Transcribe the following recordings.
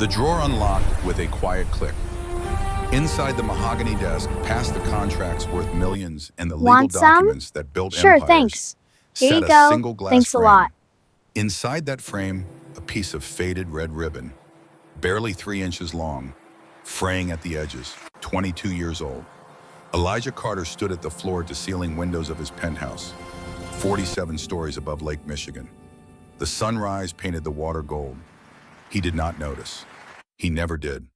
The drawer unlocked with a quiet click. Inside the mahogany desk, past the contracts worth millions and the legal Want some? documents that built Sure, empires, thanks. Here sat you a go. single glass Thanks a frame. lot. Inside that frame, a piece of faded red ribbon, barely 3 inches long, fraying at the edges, 22 years old. Elijah Carter stood at the floor-to-ceiling windows of his penthouse, 47 stories above Lake Michigan. The sunrise painted the water gold. He did not notice. He never did.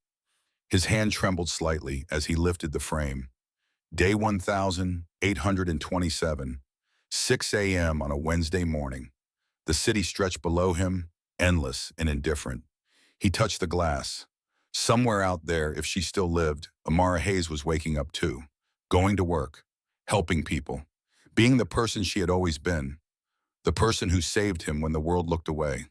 His hand trembled slightly as he lifted the frame. Day 1827, 6 a.m. on a Wednesday morning. The city stretched below him, endless and indifferent. He touched the glass. Somewhere out there, if she still lived, Amara Hayes was waking up too, going to work, helping people, being the person she had always been, the person who saved him when the world looked away.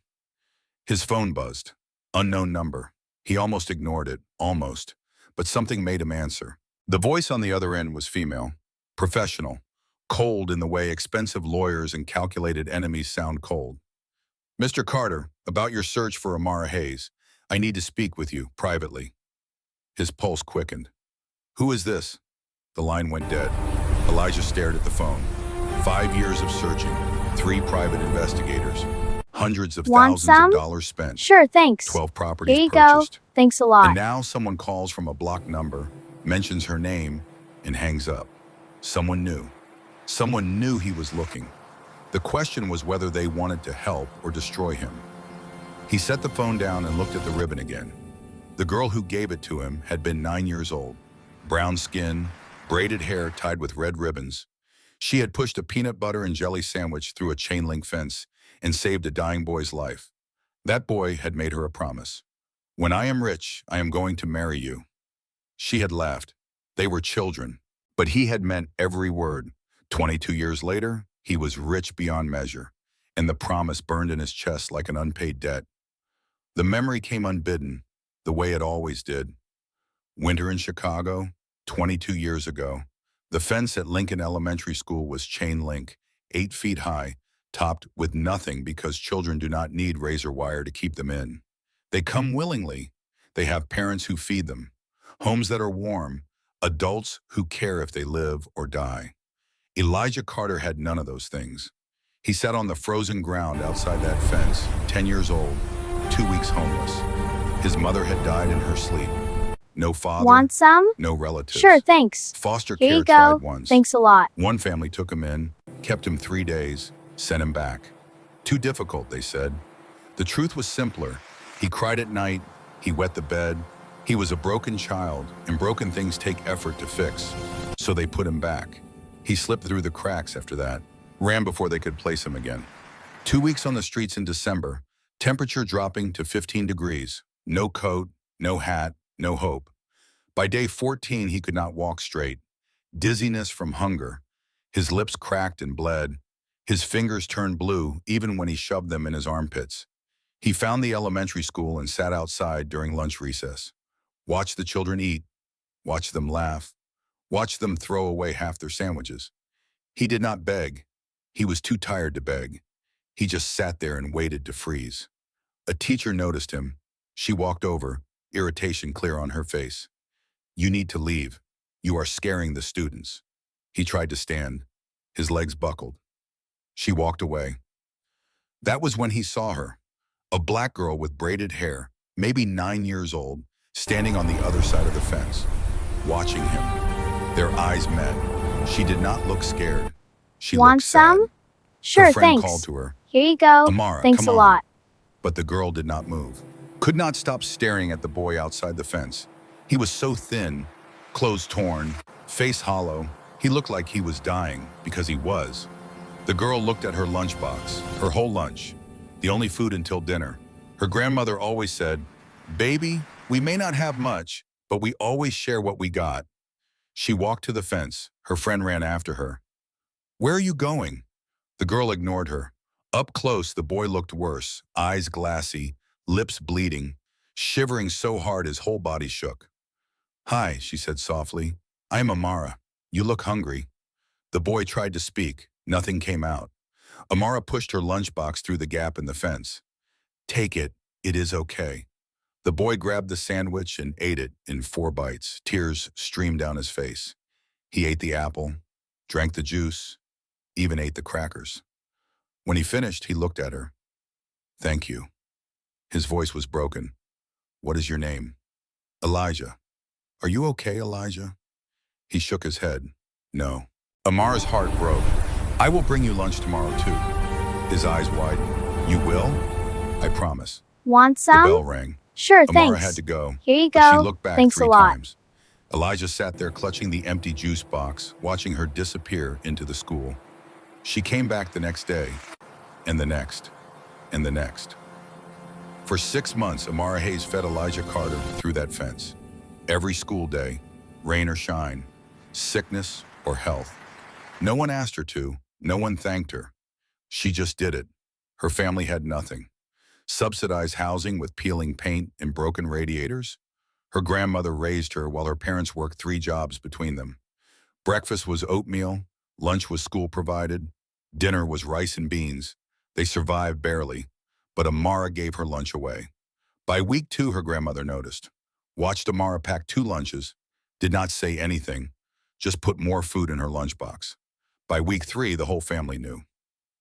His phone buzzed. Unknown number. He almost ignored it, almost, but something made him answer. The voice on the other end was female, professional, cold in the way expensive lawyers and calculated enemies sound cold. Mr. Carter, about your search for Amara Hayes, I need to speak with you, privately. His pulse quickened. Who is this? The line went dead. Elijah stared at the phone. 5 years of searching, 3 private investigators, hundreds of Want thousands some? of dollars spent, Sure, thanks. 12 properties Here you purchased. go. Thanks a lot. And now someone calls from a blocked number, mentions her name, and hangs up. Someone knew. Someone knew he was looking. The question was whether they wanted to help or destroy him. He set the phone down and looked at the ribbon again. The girl who gave it to him had been 9 years old. Brown skin, braided hair tied with red ribbons. She had pushed a peanut butter and jelly sandwich through a chain-link fence and saved a dying boy's life. That boy had made her a promise. When I am rich, I am going to marry you. She had laughed. They were children, but he had meant every word. 22 years later, he was rich beyond measure, and the promise burned in his chest like an unpaid debt. The memory came unbidden, the way it always did. Winter in Chicago, 22 years ago. The fence at Lincoln Elementary School was chain link, 8 feet high, topped with nothing because children do not need razor wire to keep them in. They come willingly. They have parents who feed them, homes that are warm, adults who care if they live or die. Elijah Carter had none of those things. He sat on the frozen ground outside that fence, 10 years old, 2 weeks homeless. His mother had died in her sleep. No father, Want some? no relatives. Sure, thanks. Foster Here care you go. tried once. Thanks a lot. One family took him in, kept him 3 days, sent him back. Too difficult, they said. The truth was simpler. He cried at night, he wet the bed. He was a broken child, and broken things take effort to fix. So they put him back. He slipped through the cracks after that, ran before they could place him again. 2 weeks on the streets in December, temperature dropping to 15 degrees. No coat, no hat, no hope. By day 14, he could not walk straight. Dizziness from hunger. His lips cracked and bled. His fingers turned blue even when he shoved them in his armpits. He found the elementary school and sat outside during lunch recess. Watched the children eat. Watched them laugh. Watched them throw away half their sandwiches. He did not beg. He was too tired to beg. He just sat there and waited to freeze. A teacher noticed him. She walked over, irritation clear on her face. You need to leave. You are scaring the students. He tried to stand. His legs buckled. She walked away. That was when he saw her. A black girl with braided hair, maybe 9 years old, standing on the other side of the fence, watching him. Their eyes met. She did not look scared. She Want looked sad. some? Sure, Her friend thanks. called to her. Here you go. Amara, Thanks come a on. lot. But the girl did not move. Could not stop staring at the boy outside the fence. He was so thin, clothes torn, face hollow. He looked like he was dying, because he was. The girl looked at her lunchbox, her whole lunch, the only food until dinner. Her grandmother always said, "Baby, we may not have much, but we always share what we got." She walked to the fence. Her friend ran after her. "Where are you going?" The girl ignored her. Up close, the boy looked worse, eyes glassy, lips bleeding, shivering so hard his whole body shook. "Hi," she said softly. "I'm Amara. You look hungry." The boy tried to speak. Nothing came out. Amara pushed her lunchbox through the gap in the fence. "Take it. It is okay." The boy grabbed the sandwich and ate it in 4 bites. Tears streamed down his face. He ate the apple, drank the juice, even ate the crackers. When he finished, he looked at her. "Thank you." His voice was broken. "What is your name?" "Elijah." "Are you okay, Elijah?" He shook his head. "No." Amara's heart broke. "I will bring you lunch tomorrow, too." His eyes widened. "You will?" "I promise." Want The bell some? rang. Sure, Amara thanks. had to go, Here you but she go. looked back Thanks a 3 lot. times. Elijah sat there clutching the empty juice box, watching her disappear into the school. She came back the next day, and the next, and the next. For 6 months, Amara Hayes fed Elijah Carter through that fence. Every school day, rain or shine, sickness or health. No one asked her to, no one thanked her. She just did it. Her family had nothing. Subsidized housing with peeling paint and broken radiators. Her grandmother raised her while her parents worked 3 jobs between them. Breakfast was oatmeal, lunch was school provided, dinner was rice and beans. They survived barely, but Amara gave her lunch away. By week 2, her grandmother noticed. Watched Amara pack 2 lunches, did not say anything, just put more food in her lunchbox. By week 3, the whole family knew.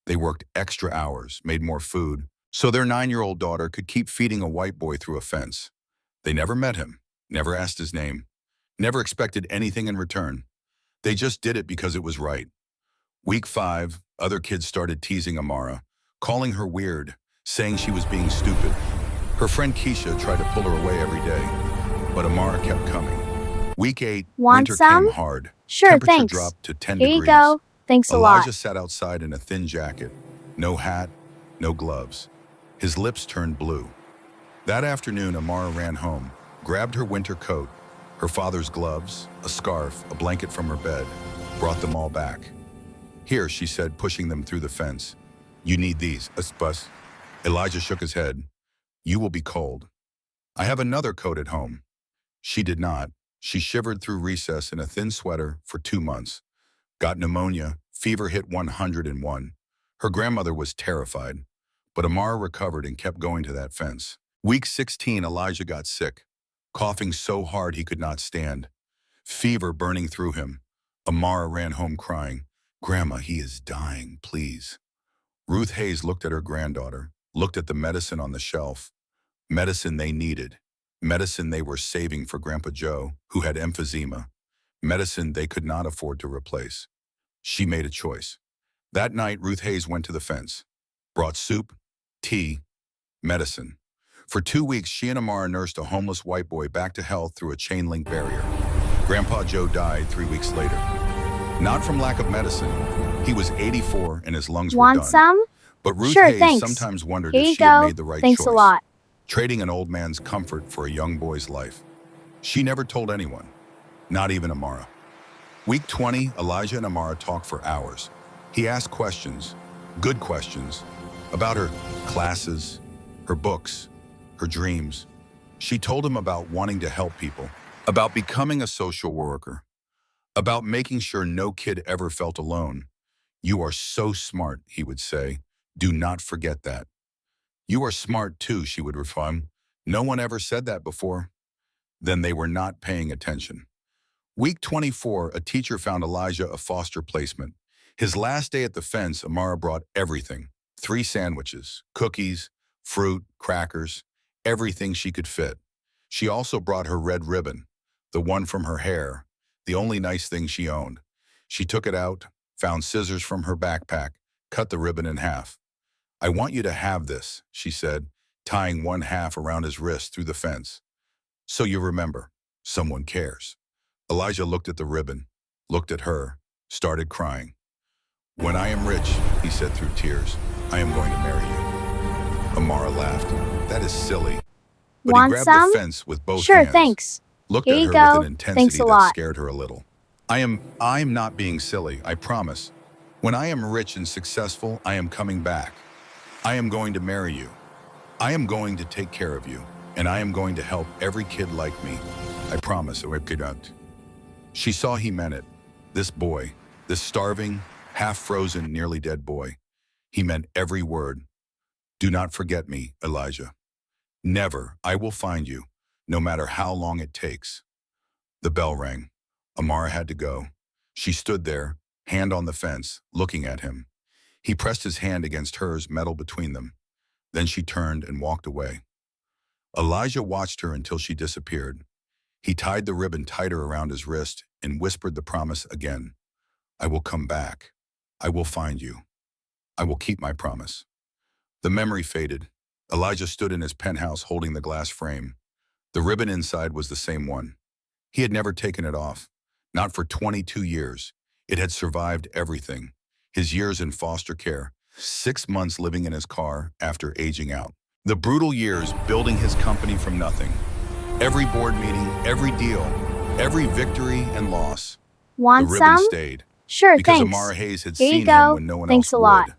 They worked extra hours, made more food, so their 9-year-old daughter could keep feeding a white boy through a fence. They never met him, never asked his name, never expected anything in return. They just did it because it was right. Week 5, other kids started teasing Amara, calling her weird, saying she was being stupid. Her friend Keisha tried to pull her away every day, but Amara kept coming. Week 8, Want winter some? came hard. Sure, Temperature thanks. dropped to 10 Here you degrees. go. Thanks a lot. Elijah sat outside in a thin jacket, no hat, no gloves. His lips turned blue. That afternoon, Amara ran home, grabbed her winter coat, her father's gloves, a scarf, a blanket from her bed, brought them all back. "Here," she said, pushing them through the fence. "You need these, bus." Elijah shook his head. "You will be cold." "I have another coat at home." She did not. She shivered through recess in a thin sweater for 2 months. Got pneumonia, fever hit 101. Her grandmother was terrified, but Amara recovered and kept going to that fence. Week 16, Elijah got sick, coughing so hard he could not stand. Fever burning through him. Amara ran home crying, "Grandma, he is dying, please." Ruth Hayes looked at her granddaughter, looked at the medicine on the shelf. Medicine they needed. Medicine they were saving for Grandpa Joe, who had emphysema. Medicine they could not afford to replace. She made a choice. That night, Ruth Hayes went to the fence, brought soup, tea, medicine. For 2 weeks, she and Amara nursed a homeless white boy back to health through a chain-link barrier. Grandpa Joe died 3 weeks later. Not from lack of medicine. He was 84 and his lungs were Want done. some? But Ruth Sure, Hayes thanks. sometimes wondered Here if you she had go. made the right Thanks choice, a lot. trading an old man's comfort for a young boy's life. She never told anyone, not even Amara. Week 20, Elijah and Amara talked for hours. He asked questions, good questions, about her classes, her books, her dreams. She told him about wanting to help people, about becoming a social worker, about making sure no kid ever felt alone. "You are so smart," he would say. "Do not forget that." "You are smart too," she would refine. "No one ever said that before." Then they were not paying attention. Week 24, a teacher found Elijah a foster placement. His last day at the fence, Amara brought everything. 3 sandwiches, cookies, fruit, crackers, everything she could fit. She also brought her red ribbon, the one from her hair, the only nice thing she owned. She took it out, found scissors from her backpack, cut the ribbon in half. "I want you to have this," she said, tying one half around his wrist through the fence. "So you remember, someone cares." Elijah looked at the ribbon, looked at her, started crying. "When I am rich," he said through tears, "I am going to marry you." Amara laughed. "That is silly." But he Want grabbed some? the fence with both Sure, hands, thanks. looked Here at you her go. with an intensity Thanks a that lot. scared her a little. I'm not being silly, I promise. When I am rich and successful, I am coming back. I am going to marry you. I am going to take care of you, and I am going to help every kid like me. I promise." She saw he meant it. This boy, this starving, half-frozen, nearly dead boy. He meant every word. "Do not forget me, Elijah." Never. I will find you, no matter how long it takes. The bell rang. Amara had to go. She stood there, hand on the fence, looking at him. He pressed his hand against hers, metal between them. Then she turned and walked away. Elijah watched her until she disappeared. He tied the ribbon tighter around his wrist and whispered the promise again. I will come back. I will find you. I will keep my promise. The memory faded. Elijah stood in his penthouse holding the glass frame. The ribbon inside was the same one. He had never taken it off. Not for 22 years. It had survived everything. His years in foster care, 6 months living in his car after aging out. The brutal years building his company from nothing. Every board meeting, every deal, every victory and loss. Want The ribbon some? stayed. Sure, Because thanks. Amara Hayes had Here you seen go. him when no one Thanks else a would. lot.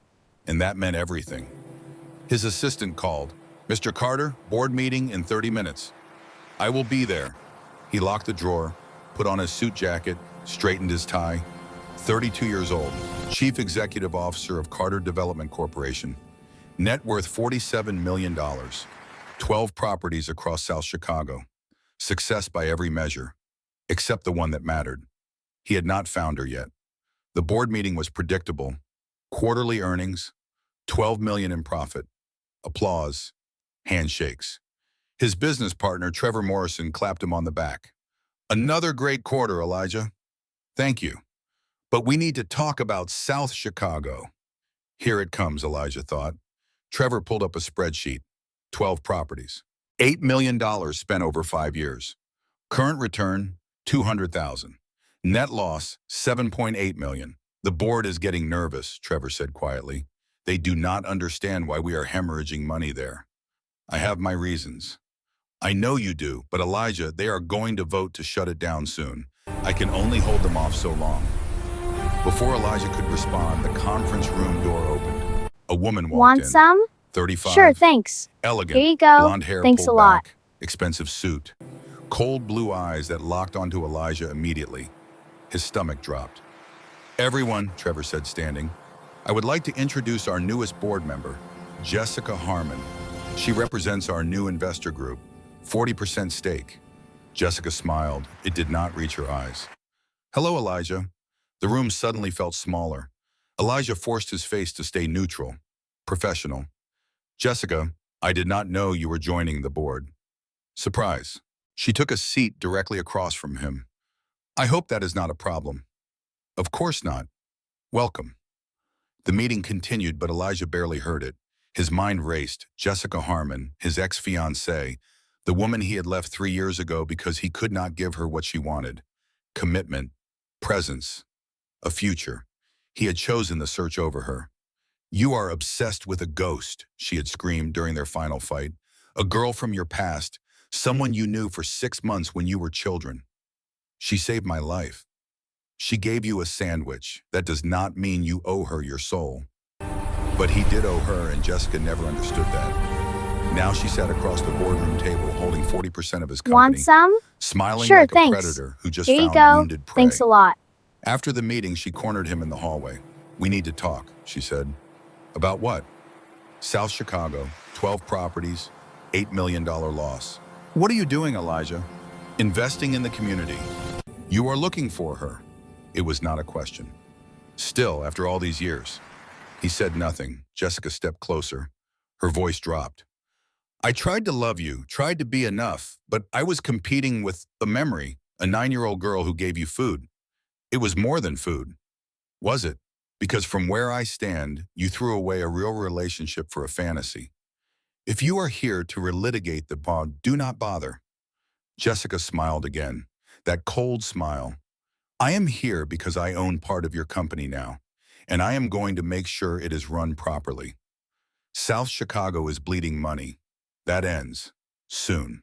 And that meant everything. His assistant called. Mr. Carter, board meeting in 30 minutes. I will be there. He locked the drawer, put on his suit jacket, straightened his tie. 32 years old, Chief Executive Officer of Carter Development Corporation. Net worth $47 million. 12 properties across South Chicago. Success by every measure, except the one that mattered. He had not found her yet. The board meeting was predictable. Quarterly earnings, $12 million in profit. Applause, handshakes. His business partner, Trevor Morrison, clapped him on the back. Another great quarter, Elijah. Thank you. But we need to talk about South Chicago. Here it comes, Elijah thought. Trevor pulled up a spreadsheet. 12 properties. $8 million spent over 5 years. Current return, $200,000. Net loss, $7.8 million. The board is getting nervous, Trevor said quietly. They do not understand why we are hemorrhaging money there. I have my reasons. I know you do, but Elijah, they are going to vote to shut it down soon. I can only hold them off so long. Before Elijah could respond, the conference room door opened. A woman walked Want in. some? 35. Sure, thanks. Elegant. Here you go. Blonde hair Thanks pulled a lot. back. Expensive suit. Cold blue eyes that locked onto Elijah immediately. His stomach dropped. Everyone, Trevor said, standing. I would like to introduce our newest board member, Jessica Harmon. She represents our new investor group, 40% stake. Jessica smiled. It did not reach her eyes. Hello, Elijah. The room suddenly felt smaller. Elijah forced his face to stay neutral, professional. Jessica, I did not know you were joining the board. Surprise. She took a seat directly across from him. I hope that is not a problem. Of course not. Welcome. The meeting continued, but Elijah barely heard it. His mind raced. Jessica Harmon, his ex-fiancée, the woman he had left 3 years ago because he could not give her what she wanted. Commitment, presence, a future. He had chosen the search over her. You are obsessed with a ghost, she had screamed during their final fight. A girl from your past, someone you knew for 6 months when you were children. She saved my life. She gave you a sandwich. That does not mean you owe her your soul. But he did owe her, and Jessica never understood that. Now she sat across the boardroom table holding 40% of his company. Want some? Smiling Sure, like thanks. a predator who just Here you found go. wounded prey. Thanks a lot. After the meeting, she cornered him in the hallway. We need to talk, she said. About what? South Chicago, 12 properties, $8 million loss. What are you doing, Elijah? Investing in the community. You are looking for her. It was not a question. Still, after all these years, he said nothing. Jessica stepped closer. Her voice dropped. I tried to love you, tried to be enough, but I was competing with a memory, a 9-year-old girl who gave you food. It was more than food. Was it? Because from where I stand, you threw away a real relationship for a fantasy. If you are here to relitigate the bond, do not bother. Jessica smiled again, that cold smile. I am here because I own part of your company now, and I am going to make sure it is run properly. South Chicago is bleeding money. That ends. Soon.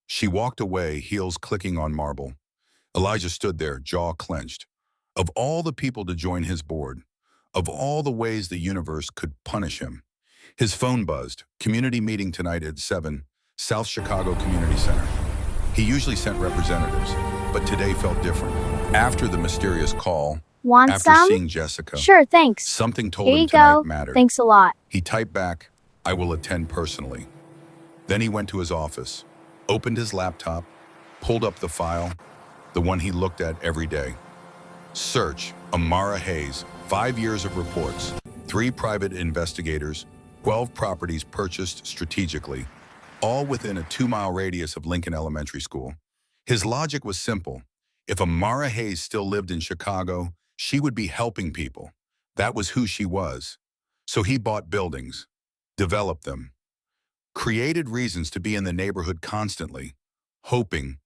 She walked away, heels clicking on marble. Elijah stood there, jaw clenched. Of all the people to join his board, of all the ways the universe could punish him. His phone buzzed. Community meeting tonight at 7, South Chicago Community Center. He usually sent representatives, but today felt different. After the mysterious call, Want after some? seeing Jessica, Sure, thanks. something told Here him you tonight go. mattered. Thanks a lot. He typed back, I will attend personally. Then he went to his office, opened his laptop, pulled up the file, the one he looked at every day. Search, Amara Hayes, 5 years of reports, 3 private investigators, 12 properties purchased strategically, all within a 2-mile radius of Lincoln Elementary School. His logic was simple. If Amara Hayes still lived in Chicago, she would be helping people. That was who she was. So he bought buildings, developed them, created reasons to be in the neighborhood constantly, hoping,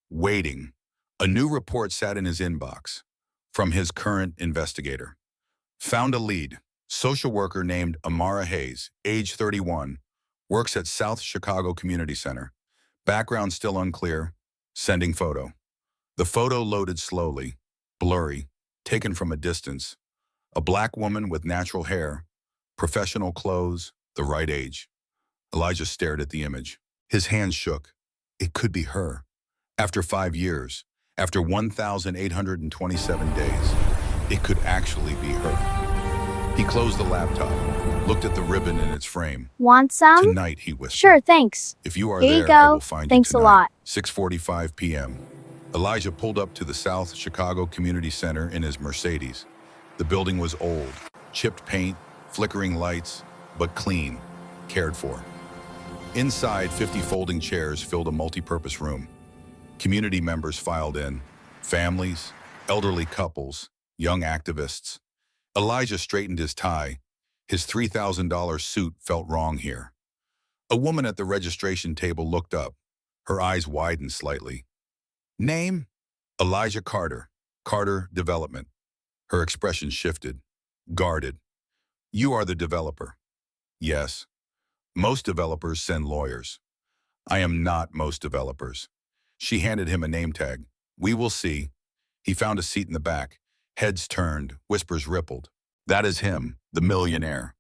waiting. A new report sat in his inbox from his current investigator. Found a lead, social worker named Amara Hayes, age 31, works at South Chicago Community Center. Background still unclear, sending photo. The photo loaded slowly, blurry, taken from a distance. A black woman with natural hair, professional clothes, the right age. Elijah stared at the image. His hands shook. It could be her. After 5 years, after 1,827 days, it could actually be her. He closed the laptop, looked at the ribbon in its frame. Want some? Tonight, he whispered. Sure, thanks. If you are Here you there, I go. will find Thanks you a tonight. lot. 6:45 p.m. Elijah pulled up to the South Chicago Community Center in his Mercedes. The building was old, chipped paint, flickering lights, but clean, cared for. Inside, 50 folding chairs filled a multi-purpose room. Community members filed in, families, elderly couples, young activists. Elijah straightened his tie. His $3,000 suit felt wrong here. A woman at the registration table looked up. Her eyes widened slightly. Name? Elijah Carter. Carter Development. Her expression shifted, guarded. You are the developer. Yes. Most developers send lawyers. I am not most developers. She handed him a name tag. We will see. He found a seat in the back. Heads turned, whispers rippled. That is him, the millionaire.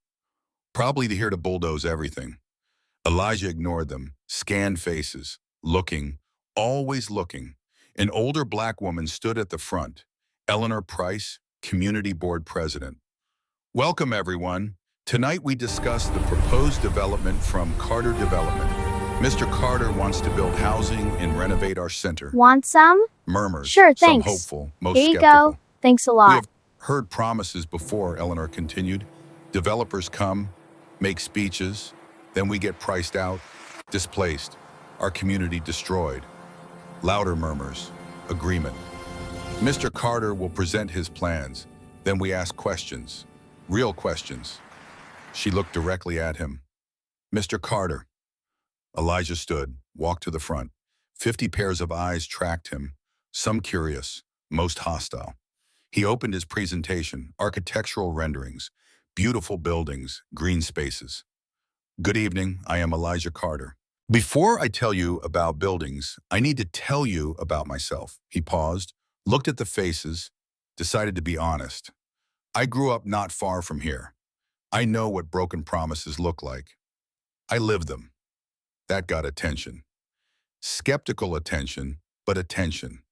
Probably here to bulldoze everything. Elijah ignored them, scanned faces, looking, always looking. An older black woman stood at the front. Eleanor Price, Community Board President. Welcome, everyone. Tonight we discuss the proposed development from Carter Development. Mr. Carter wants to build housing and renovate our center. Want some? Murmurs, Sure, some thanks. hopeful, most Here you skeptical. go. Thanks a We lot. have heard promises before, Eleanor continued. Developers come, make speeches, then we get priced out, displaced, our community destroyed. Louder murmurs, agreement. Mr. Carter will present his plans, then we ask questions, real questions. She looked directly at him. Mr. Carter. Elijah stood, walked to the front. 50 pairs of eyes tracked him, some curious, most hostile. He opened his presentation, architectural renderings, beautiful buildings, green spaces. Good evening, I am Elijah Carter. Before I tell you about buildings, I need to tell you about myself. He paused, looked at the faces, decided to be honest. I grew up not far from here. I know what broken promises look like. I lived them. That got attention. Skeptical attention, but attention.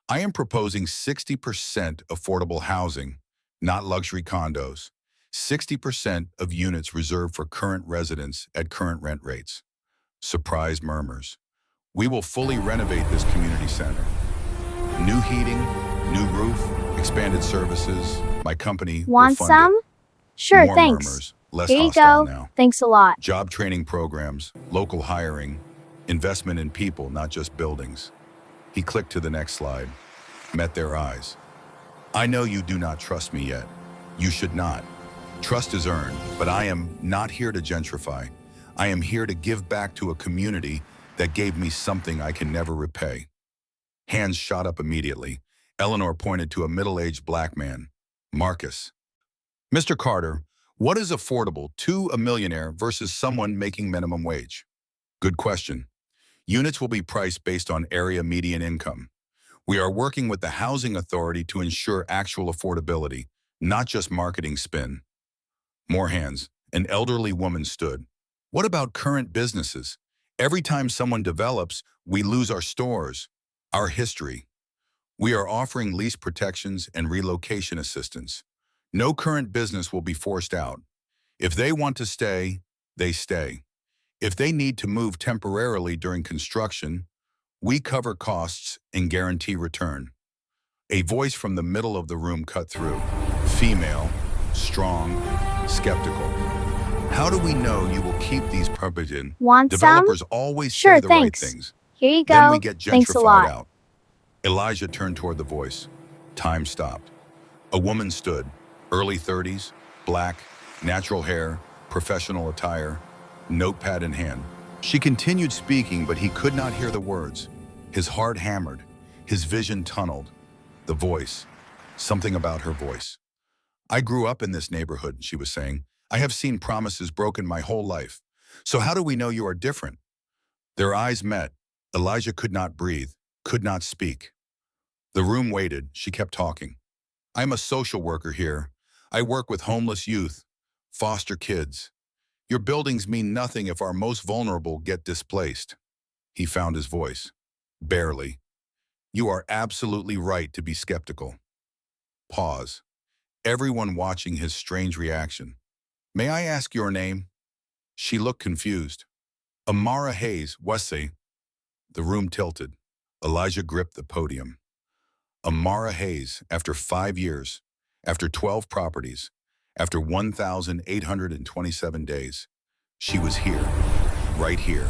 I am proposing 60% affordable housing, not luxury condos. 60% of units reserved for current residents at current rent rates. Surprise murmurs. We will fully renovate this community center. New heating, new roof, expanded services. My company will Want fund some? it. Sure, More thanks. murmurs, less Here you hostile go. now. Thanks a lot. Job training programs, local hiring, investment in people, not just buildings. He clicked to the next slide, met their eyes. I know you do not trust me yet. You should not. Trust is earned, but I am not here to gentrify. I am here to give back to a community that gave me something I can never repay. Hands shot up immediately. Eleanor pointed to a middle-aged black man, Marcus. Mr. Carter, what is affordable to a millionaire versus someone making minimum wage? Good question. Units will be priced based on area median income. We are working with the Housing Authority to ensure actual affordability, not just marketing spin. More hands. An elderly woman stood. What about current businesses? Every time someone develops, we lose our stores, our history. We are offering lease protections and relocation assistance. No current business will be forced out. If they want to stay, they stay. If they need to move temporarily during construction, we cover costs and guarantee return. A voice from the middle of the room cut through. Female, strong, skeptical. How do we know you will keep these properties? Want some? Developers always Sure, say the right thanks. things. Here you Then we go. get Thanks a gentrified lot. out. Elijah turned toward the voice. Time stopped. A woman stood, early 30s, black, natural hair, professional attire, notepad in hand. She continued speaking, but he could not hear the words. His heart hammered, his vision tunneled. The voice, something about her voice. I grew up in this neighborhood, she was saying. I have seen promises broken my whole life. So how do we know you are different? Their eyes met. Elijah could not breathe, could not speak. The room waited. She kept talking. I'm a social worker here. I work with homeless youth, foster kids. Your buildings mean nothing if our most vulnerable get displaced. He found his voice. Barely. You are absolutely right to be skeptical. Pause. Everyone watching his strange reaction. May I ask your name? She looked confused. Amara Hayes, Wesley. The room tilted. Elijah gripped the podium. Amara Hayes, after 5 years, after 12 properties, after 1,827 days, she was here, right here,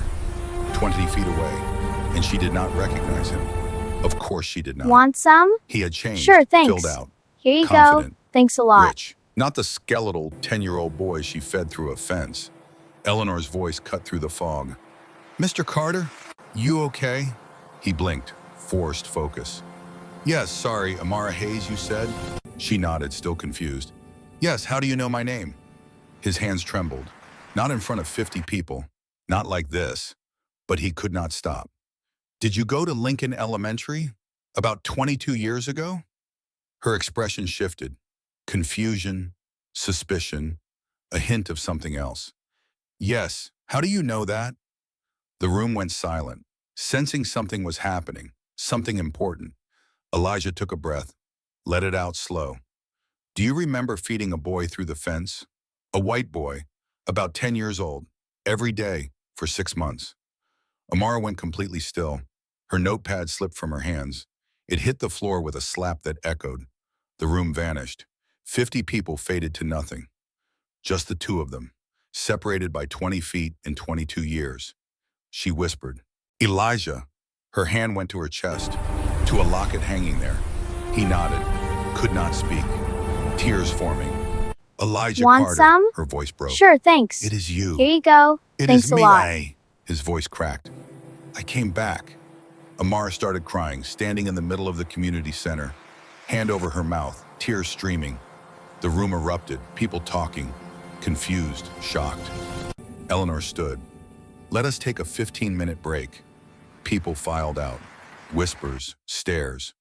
20 feet away, and she did not recognize him. Of course she did not. Want some? He had changed, Sure, thanks. filled out, Here you go. confident, Thanks a lot. rich. Not the skeletal 10-year-old boy she fed through a fence. Eleanor's voice cut through the fog. Mr. Carter, you okay? He blinked, forced focus. Yes, sorry, Amara Hayes, you said? She nodded, still confused. Yes, how do you know my name? His hands trembled. Not in front of 50 people, not like this, but he could not stop. Did you go to Lincoln Elementary? About 22 years ago? Her expression shifted. Confusion, suspicion, a hint of something else. Yes, how do you know that? The room went silent, sensing something was happening, something important. Elijah took a breath, let it out slow. Do you remember feeding a boy through the fence? A white boy, about 10 years old, every day for 6 months. Amara went completely still. Her notepad slipped from her hands. It hit the floor with a slap that echoed. The room vanished. 50 people faded to nothing. Just the two of them, separated by 20 feet and 22 years. She whispered, Elijah. Her hand went to her chest, to a locket hanging there. He nodded, could not speak, tears forming. Elijah Want Carter, some? her voice broke. Sure, thanks. It is you. Here you go. It Thanks is a me. lot. His voice cracked. I came back. Amara started crying, standing in the middle of the community center, hand over her mouth, tears streaming. The room erupted, people talking, confused, shocked. Eleanor stood. Let us take a 15-minute break. People filed out, whispers, stares.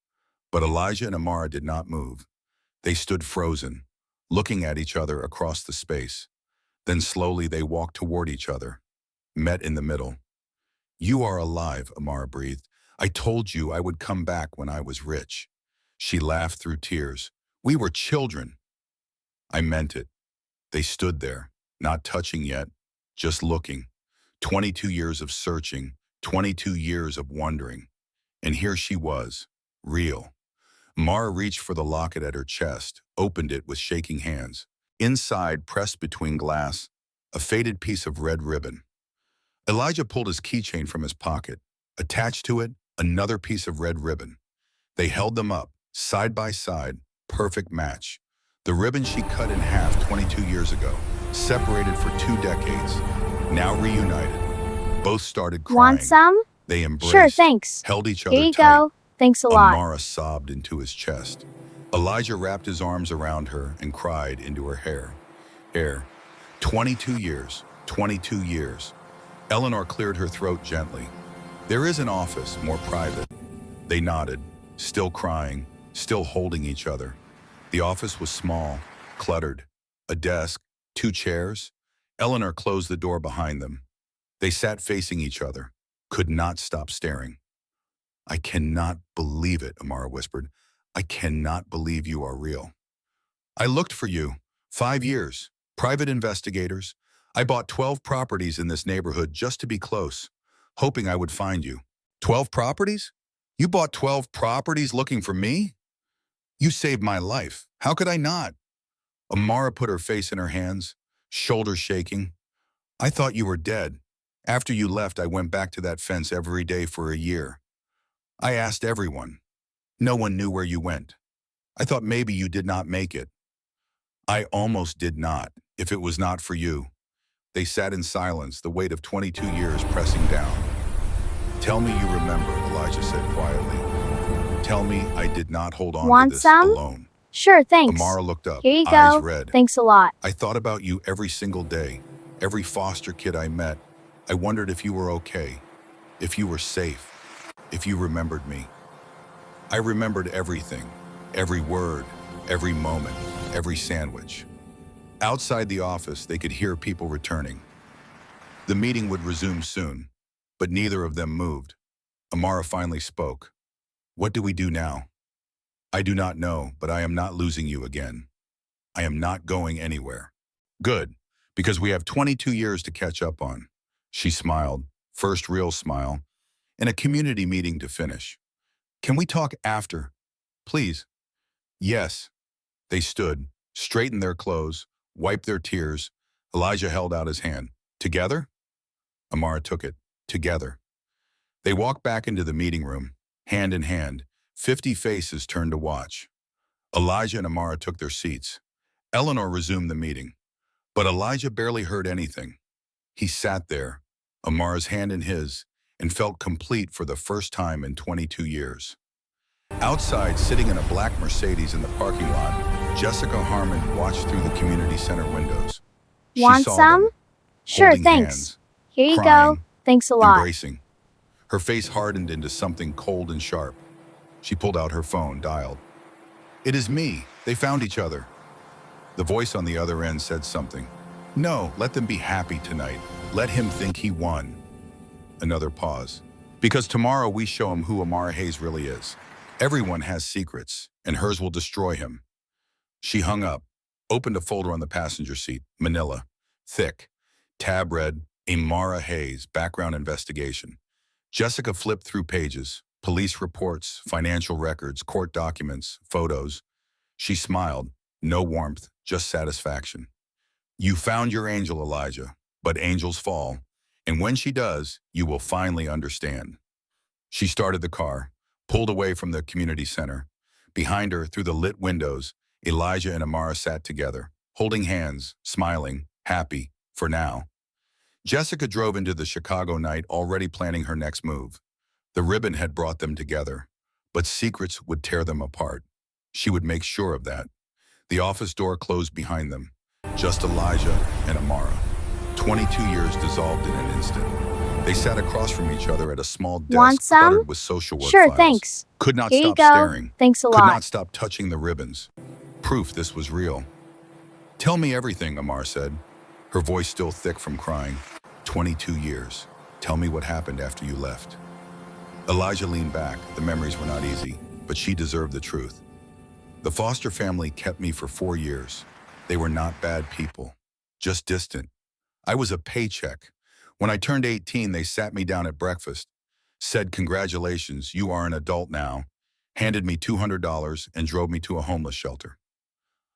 But Elijah and Amara did not move. They stood frozen, looking at each other across the space. Then slowly they walked toward each other, met in the middle. You are alive, Amara breathed. I told you I would come back when I was rich. She laughed through tears. We were children. I meant it. They stood there, not touching yet, just looking. 22 years of searching, 22 years of wondering. And here she was, real. Mara reached for the locket at her chest, opened it with shaking hands. Inside, pressed between glass, a faded piece of red ribbon. Elijah pulled his keychain from his pocket. Attached to it, another piece of red ribbon. They held them up, side by side, perfect match. The ribbon she cut in half 22 years ago, separated for 2 decades, now reunited. Both started crying. Want some? They embraced, Sure, thanks. held each other Here you tight. go. Thanks a lot. Amara sobbed into his chest. Elijah wrapped his arms around her and cried into her hair. 22 years, 22 years. Eleanor cleared her throat gently. There is an office, more private. They nodded, still crying, still holding each other. The office was small, cluttered. A desk, 2 chairs. Eleanor closed the door behind them. They sat facing each other, could not stop staring. I cannot believe it, Amara whispered. I cannot believe you are real. I looked for you. 5 years. Private investigators. I bought 12 properties in this neighborhood just to be close, hoping I would find you. 12 properties? You bought 12 properties looking for me? You saved my life. How could I not? Amara put her face in her hands, shoulders shaking. I thought you were dead. After you left, I went back to that fence every day for a year. I asked everyone. No one knew where you went. I thought maybe you did not make it. I almost did not, if it was not for you. They sat in silence, the weight of 22 years pressing down. Tell me you remember, Elijah said quietly. Tell me I did not hold on Want to this some? alone. Sure, thanks. Amara looked up, Here you eyes go. red. Thanks a lot. I thought about you every single day, every foster kid I met. I wondered if you were okay, if you were safe, if you remembered me. I remembered everything, every word, every moment, every sandwich. Outside the office, they could hear people returning. The meeting would resume soon, but neither of them moved. Amara finally spoke. What do we do now? I do not know, but I am not losing you again. I am not going anywhere. Good, because we have 22 years to catch up on. She smiled, first real smile, and a community meeting to finish. Can we talk after? Please. Yes. They stood, straightened their clothes, wiped their tears. Elijah held out his hand. Together? Amara took it. Together. They walked back into the meeting room, hand in hand. 50 faces turned to watch. Elijah and Amara took their seats. Eleanor resumed the meeting, but Elijah barely heard anything. He sat there, Amara's hand in his, and felt complete for the first time in 22 years. Outside, sitting in a black Mercedes in the parking lot, Jessica Harmon watched through the community center windows. She Want saw some? them, Sure, holding thanks. hands, Here you go. crying, Thanks a lot. embracing. Her face hardened into something cold and sharp. She pulled out her phone, dialed. It is me. They found each other. The voice on the other end said something. No, let them be happy tonight. Let him think he won. Another pause. Because tomorrow we show him who Amara Hayes really is. Everyone has secrets, and hers will destroy him. She hung up, opened a folder on the passenger seat, manila, thick, tab read, Amara Hayes, background investigation. Jessica flipped through pages, police reports, financial records, court documents, photos. She smiled, no warmth, just satisfaction. You found your angel, Elijah, but angels fall, and when she does, you will finally understand. She started the car, pulled away from the community center. Behind her, through the lit windows, Elijah and Amara sat together, holding hands, smiling, happy, for now. Jessica drove into the Chicago night already planning her next move. The ribbon had brought them together, but secrets would tear them apart. She would make sure of that. The office door closed behind them. Just Elijah and Amara. 22 years dissolved in an instant. They sat across from each other at a small desk Want some? cluttered with social work Sure, files. thanks. Could not Here you stop go. staring. Thanks a Could lot. not stop touching the ribbons. Proof this was real. Tell me everything, Amar said, her voice still thick from crying. 22 years. Tell me what happened after you left. Elijah leaned back. The memories were not easy, but she deserved the truth. The foster family kept me for 4 years. They were not bad people, just distant. I was a paycheck. When I turned 18, they sat me down at breakfast, said, "Congratulations, you are an adult now," handed me $200 and drove me to a homeless shelter.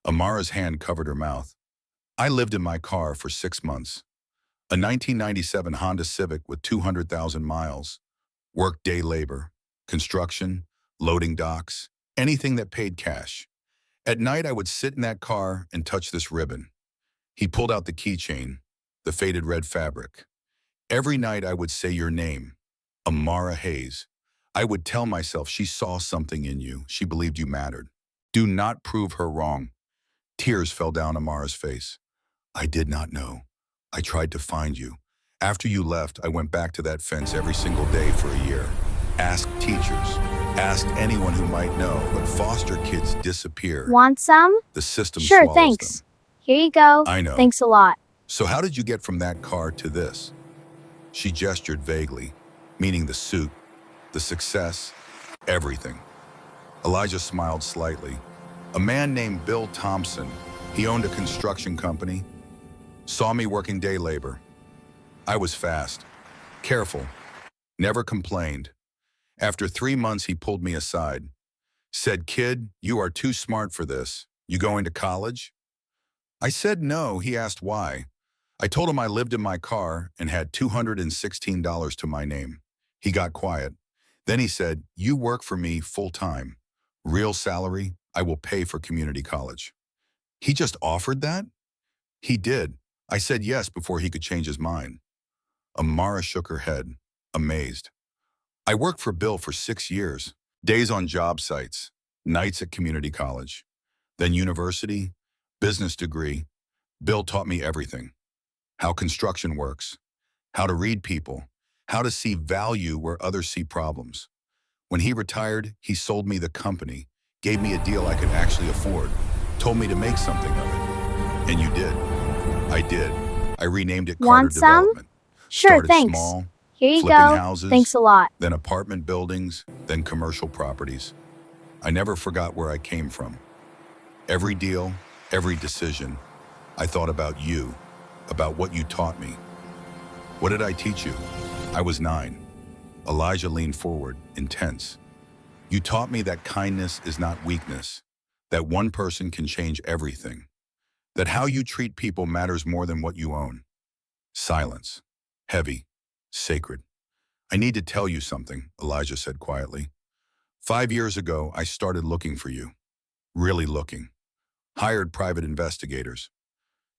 Amara's hand covered her mouth. I lived in my car for 6 months. A 1997 Honda Civic with 200,000 miles. Worked day labor, construction, loading docks, anything that paid cash. At night, I would sit in that car and touch this ribbon. He pulled out the keychain, the faded red fabric. Every night I would say your name, Amara Hayes. I would tell myself she saw something in you. She believed you mattered. Do not prove her wrong. Tears fell down Amara's face. I did not know. I tried to find you. After you left, I went back to that fence every single day for a year. Asked teachers, asked anyone who might know, but foster kids disappear. Want some? The system Sure, swallows thanks. them. Here you go. I know. Thanks a lot. So how did you get from that car to this? She gestured vaguely, meaning the suit, the success, everything. Elijah smiled slightly. A man named Bill Thompson. He owned a construction company. Saw me working day labor. I was fast, careful, never complained. After 3 months, he pulled me aside. Said, "Kid, you are too smart for this. You going to college?" I said no. He asked why. I told him I lived in my car and had $216 to my name. He got quiet. Then he said, "You work for me full time. Real salary, I will pay for community college." He just offered that? He did. I said yes before he could change his mind. Amara shook her head, amazed. I worked for Bill for 6 years. Days on job sites, nights at community college, then university, business degree. Bill taught me everything. How construction works, how to read people, how to see value where others see problems. When he retired, he sold me the company, gave me a deal I could actually afford, told me to make something of it. And you did. I did. I renamed it Carter Want some? Development. Sure, Started thanks. small, Here you flipping go. houses, Thanks a lot. then apartment buildings, then commercial properties. I never forgot where I came from. Every deal, every decision, I thought about you, about what you taught me. What did I teach you? I was 9. Elijah leaned forward, intense. You taught me that kindness is not weakness, that one person can change everything, that how you treat people matters more than what you own. Silence. Heavy. Sacred. I need to tell you something, Elijah said quietly. 5 years ago, I started looking for you. Really looking. Hired private investigators.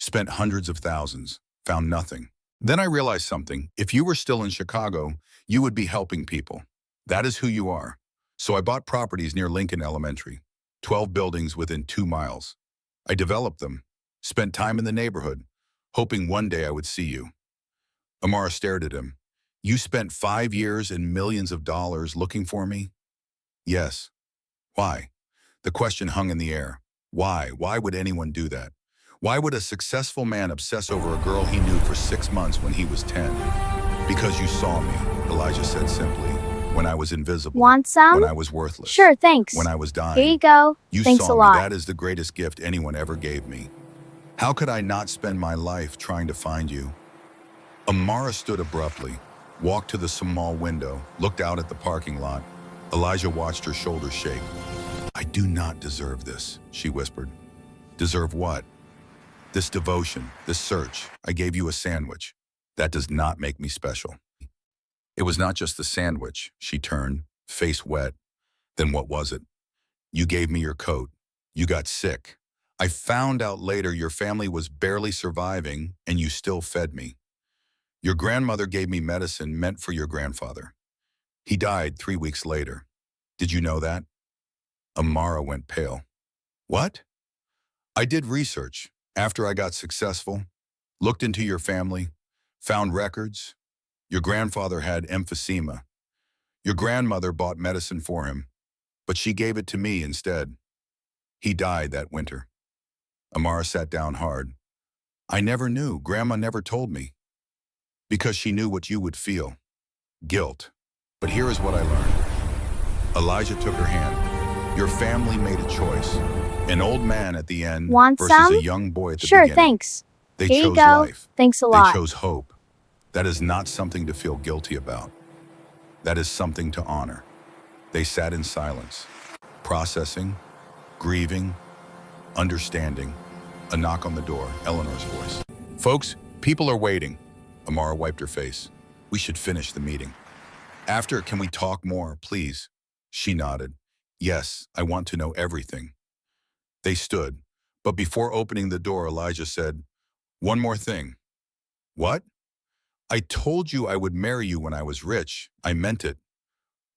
Spent hundreds of thousands. Found nothing. Then I realized something. If you were still in Chicago, you would be helping people. That is who you are. So I bought properties near Lincoln Elementary. 12 buildings within 2 miles. I developed them. Spent time in the neighborhood, hoping one day I would see you. Amara stared at him. You spent 5 years and millions of dollars looking for me? Yes. Why? The question hung in the air. Why? Why would anyone do that? Why would a successful man obsess over a girl he knew for 6 months when he was 10? Because you saw me, Elijah said simply. When I was invisible. Want some? When I was worthless. Sure, thanks. When I was dying. Here you go. You Thanks saw a me. lot. That is the greatest gift anyone ever gave me. How could I not spend my life trying to find you? Amara stood abruptly, walked to the small window, looked out at the parking lot. Elijah watched her shoulders shake. I do not deserve this, she whispered. Deserve what? This devotion, this search. I gave you a sandwich. That does not make me special. It was not just the sandwich, she turned, face wet. Then what was it? You gave me your coat. You got sick. I found out later your family was barely surviving and you still fed me. Your grandmother gave me medicine meant for your grandfather. He died 3 weeks later. Did you know that? Amara went pale. What? I did research after I got successful, looked into your family, found records. Your grandfather had emphysema. Your grandmother bought medicine for him, but she gave it to me instead. He died that winter. Amara sat down hard. I never knew. Grandma never told me. Because she knew what you would feel. Guilt. But here is what I learned. Elijah took her hand. Your family made a choice. An old man at the end Want versus some? a young boy at the Sure, beginning. thanks. They Here you chose go. life. Thanks a They lot. chose hope. That is not something to feel guilty about. That is something to honor. They sat in silence, processing, grieving, understanding. A knock on the door, Eleanor's voice. Folks, people are waiting. Amara wiped her face. We should finish the meeting. After, can we talk more, please? She nodded. Yes, I want to know everything. They stood, but before opening the door, Elijah said, one more thing. What? I told you I would marry you when I was rich. I meant it.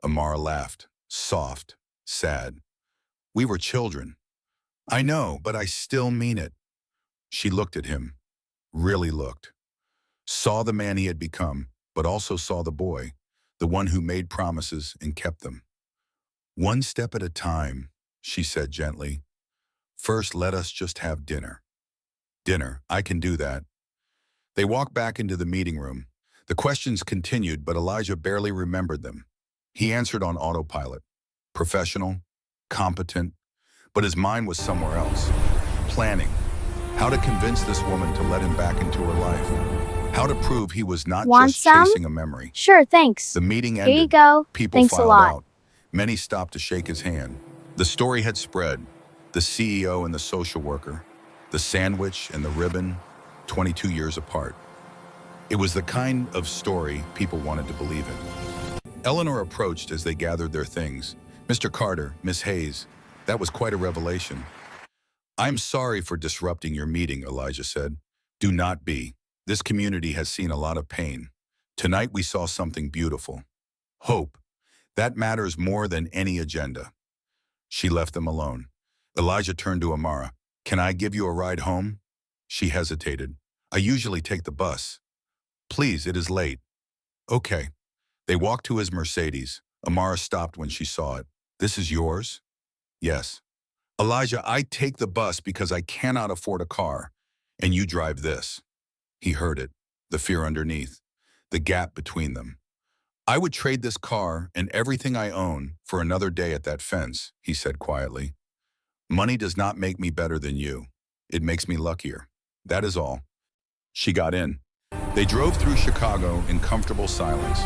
Amara laughed, soft, sad. We were children. I know, but I still mean it. She looked at him, really looked. Saw the man he had become, but also saw the boy, the one who made promises and kept them. One step at a time, she said gently. First, let us just have dinner. Dinner, I can do that. They walked back into the meeting room. The questions continued, but Elijah barely remembered them. He answered on autopilot. Professional, competent, but his mind was somewhere else. Planning, How to convince this woman to let him back into her life. How to prove he was not Want just some? chasing a memory. Sure, thanks. The meeting Here you ended. go. People Thanks a filed lot. out. Many stopped to shake his hand. The story had spread. The CEO and the social worker. The sandwich and the ribbon, 22 years apart. It was the kind of story people wanted to believe in. Eleanor approached as they gathered their things. Mr. Carter, Miss Hayes, that was quite a revelation. I'm sorry for disrupting your meeting, Elijah said. Do not be. This community has seen a lot of pain. Tonight we saw something beautiful. Hope. That matters more than any agenda. She left them alone. Elijah turned to Amara. Can I give you a ride home? She hesitated. I usually take the bus. Please, it is late. Okay. They walked to his Mercedes. Amara stopped when she saw it. This is yours? Yes. Elijah, I take the bus because I cannot afford a car, and you drive this. He heard it, the fear underneath, the gap between them. I would trade this car and everything I own for another day at that fence, he said quietly. Money does not make me better than you. It makes me luckier. That is all. She got in. They drove through Chicago in comfortable silence.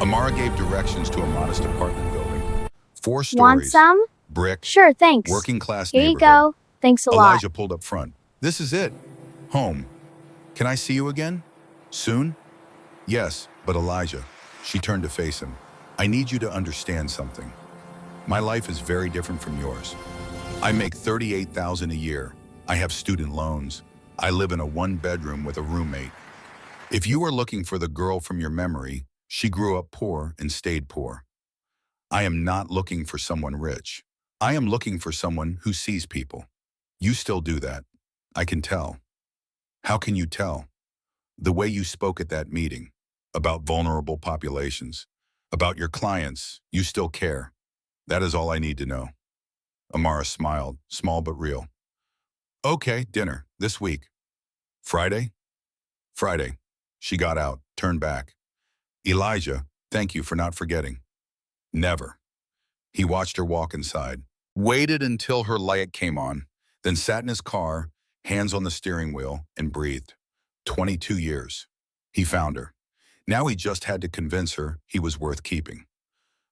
Amara gave directions to a modest apartment building. 4 Want stories, some? brick, Sure, thanks. working-class Here you neighborhood. go. Thanks a lot. Elijah pulled up front. This is it. Home. Can I see you again? Soon? Yes, but Elijah. She turned to face him. I need you to understand something. My life is very different from yours. I make $38,000 a year. I have student loans. I live in a 1-bedroom with a roommate. If you are looking for the girl from your memory, she grew up poor and stayed poor. I am not looking for someone rich. I am looking for someone who sees people. You still do that. I can tell. How can you tell? The way you spoke at that meeting, about vulnerable populations, about your clients, you still care. That is all I need to know. Amara smiled, small but real. Okay, dinner, this week. Friday? Friday. She got out, turned back. Elijah, thank you for not forgetting. Never. He watched her walk inside, waited until her light came on, then sat in his car, hands on the steering wheel, and breathed. 22 years. He found her. Now he just had to convince her he was worth keeping.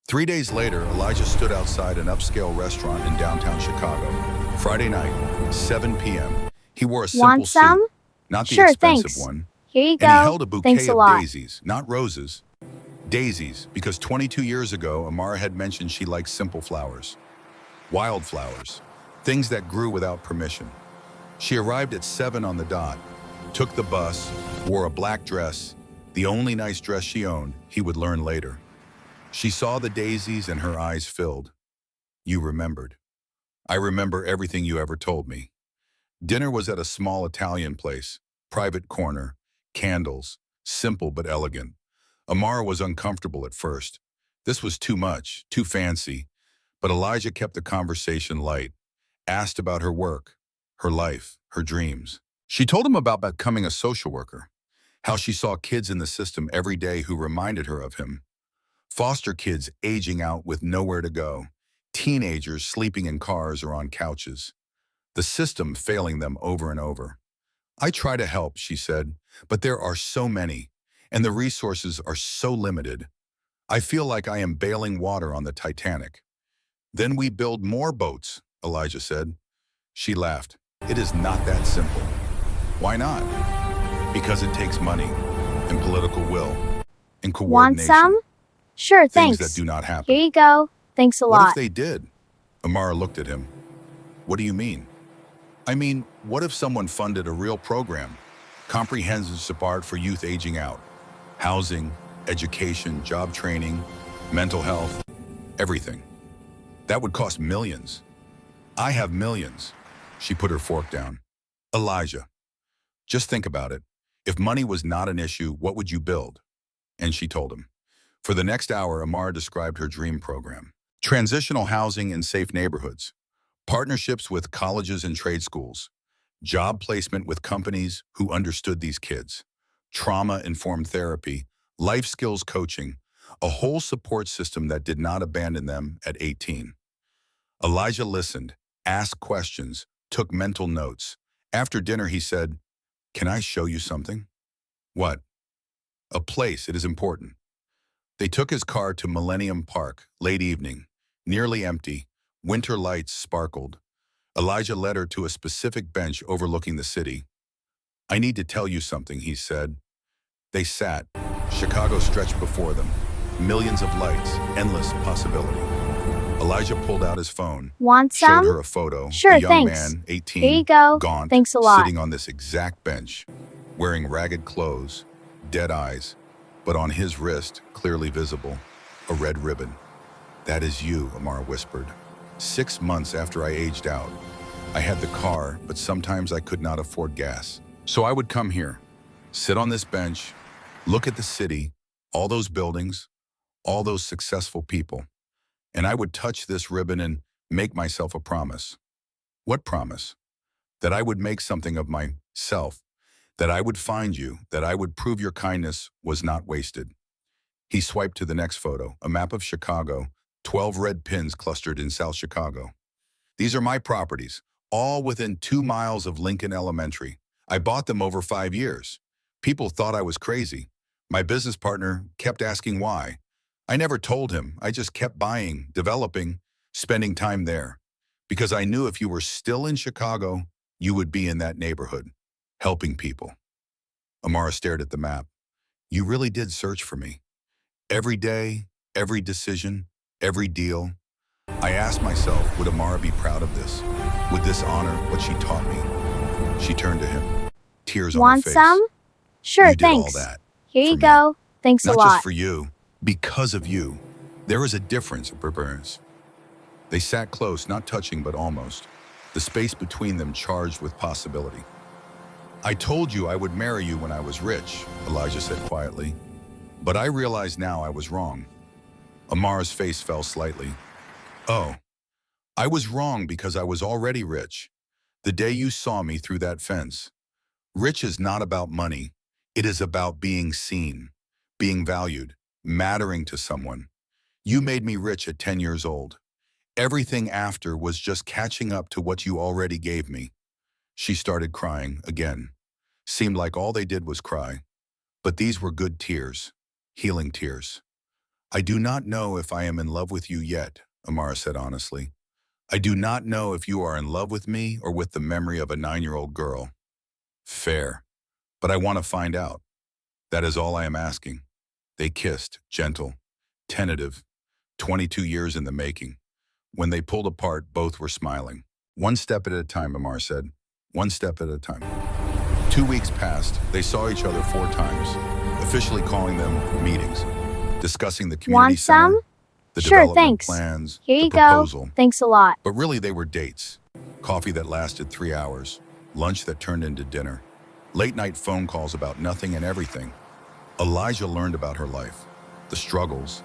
3 days later, Elijah stood outside an upscale restaurant in downtown Chicago. Friday night, 7 p.m. He wore a simple Want some? suit, not the Sure, expensive thanks. one, Here you and he go. held a Thanks bouquet a of lot. daisies, not roses. Daisies, because 22 years ago, Amara had mentioned she liked simple flowers. Wildflowers, things that grew without permission. She arrived at 7 on the dot, took the bus, wore a black dress, the only nice dress she owned, he would learn later. She saw the daisies and her eyes filled. You remembered. I remember everything you ever told me. Dinner was at a small Italian place, private corner, candles, simple but elegant. Amara was uncomfortable at first. This was too much, too fancy, but Elijah kept the conversation light, asked about her work, her life, her dreams. She told him about becoming a social worker, how she saw kids in the system every day who reminded her of him. Foster kids aging out with nowhere to go, teenagers sleeping in cars or on couches, the system failing them over and over. I try to help, she said, but there are so many, and the resources are so limited. I feel like I am bailing water on the Titanic. Then we build more boats, Elijah said. She laughed. It is not that simple. Why not? Because it takes money and political will and Want coordination. some? Sure, Things thanks. that do not happen. Here you go. Thanks a What if lot. they did? Amara looked at him. What do you mean? I mean, what if someone funded a real program, comprehensive support for youth aging out, housing, education, job training, mental health, everything. That would cost millions. I have millions. She put her fork down. Elijah, just think about it. If money was not an issue, what would you build? And she told him. For the next hour, Amara described her dream program. Transitional housing in safe neighborhoods, partnerships with colleges and trade schools, job placement with companies who understood these kids, trauma-informed therapy, life skills coaching, a whole support system that did not abandon them at 18. Elijah listened, asked questions, took mental notes, After dinner, he said, "Can I show you something?" "What?" "A place. It is important." They took his car to Millennium Park, late evening, nearly empty. Winter lights sparkled. Elijah led her to a specific bench overlooking the city. "I need to tell you something," he said. They sat. Chicago stretched before them. Millions of lights, endless possibility. Elijah pulled out his phone, Want showed some? her a photo, Sure, a young thanks. man, Here 18, you go. gaunt, Thanks a lot. sitting on this exact bench, wearing ragged clothes, dead eyes, but on his wrist, clearly visible, a red ribbon. "That is you," Amara whispered. "6 months after I aged out, I had the car, but sometimes I could not afford gas. So I would come here, sit on this bench, look at the city, all those buildings, all those successful people, and I would touch this ribbon and make myself a promise." "What promise?" "That I would make something of myself, that I would find you, that I would prove your kindness was not wasted." He swiped to the next photo, a map of Chicago, 12 red pins clustered in South Chicago. "These are my properties, all within 2 miles of Lincoln Elementary. I bought them over 5 years. People thought I was crazy. My business partner kept asking why. I never told him. I just kept buying, developing, spending time there. Because I knew if you were still in Chicago, you would be in that neighborhood, helping people." Amara stared at the map. "You really did search for me. Every day, every decision, every deal. I asked myself, would Amara be proud of this? Would this honor what she taught me?" She turned to him, tears on her Want face. some? Sure, "You did all thanks. that. Here for you me. go. Thanks a Not just lot. for you, because of you. There is a difference, Burns." They sat close, not touching but almost, the space between them charged with possibility. "I told you I would marry you when I was rich," Elijah said quietly. "But I realize now I was wrong." Amara's face fell slightly. "Oh, I was wrong because I was already rich. The day you saw me through that fence. Rich is not about money. It is about being seen, being valued, mattering to someone. You made me rich at 10 years old. Everything after was just catching up to what you already gave me." She started crying again. Seemed like all they did was cry. But these were good tears, healing tears. "I do not know if I am in love with you yet," Amara said honestly. "I do not know if you are in love with me or with the memory of a 9-year-old girl. Fair. But I want to find out. That is all I am asking." They kissed, gentle, tentative, 22 years in the making. When they pulled apart, both were smiling. "One step at a time," Amar said. "One step at a time." 2 weeks passed. They saw each other 4 times, officially calling them meetings, discussing the community Want some? center, the Sure, development thanks. plans, Here the you go. proposal. Thanks a lot. But really they were dates. Coffee that lasted 3 hours, lunch that turned into dinner, late night phone calls about nothing and everything. Elijah learned about her life, the struggles,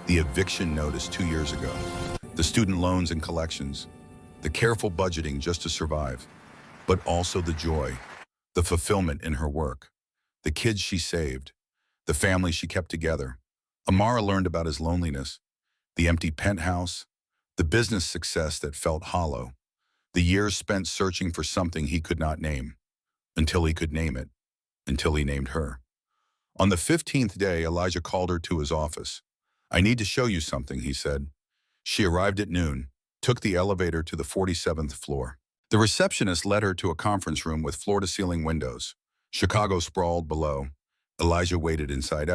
the eviction notice 2 years ago, the student loans and collections, the careful budgeting just to survive, but also the joy, the fulfillment in her work, the kids she saved, the family she kept together. Amara learned about his loneliness, the empty penthouse, the business success that felt hollow, the years spent searching for something he could not name, until he could name it, until he named her. On the 15th day, Elijah called her to his office. "I need to show you something," he said. She arrived at noon, took the elevator to the 47th floor. The receptionist led her to a conference room with floor-to-ceiling windows. Chicago sprawled below. Elijah waited inside.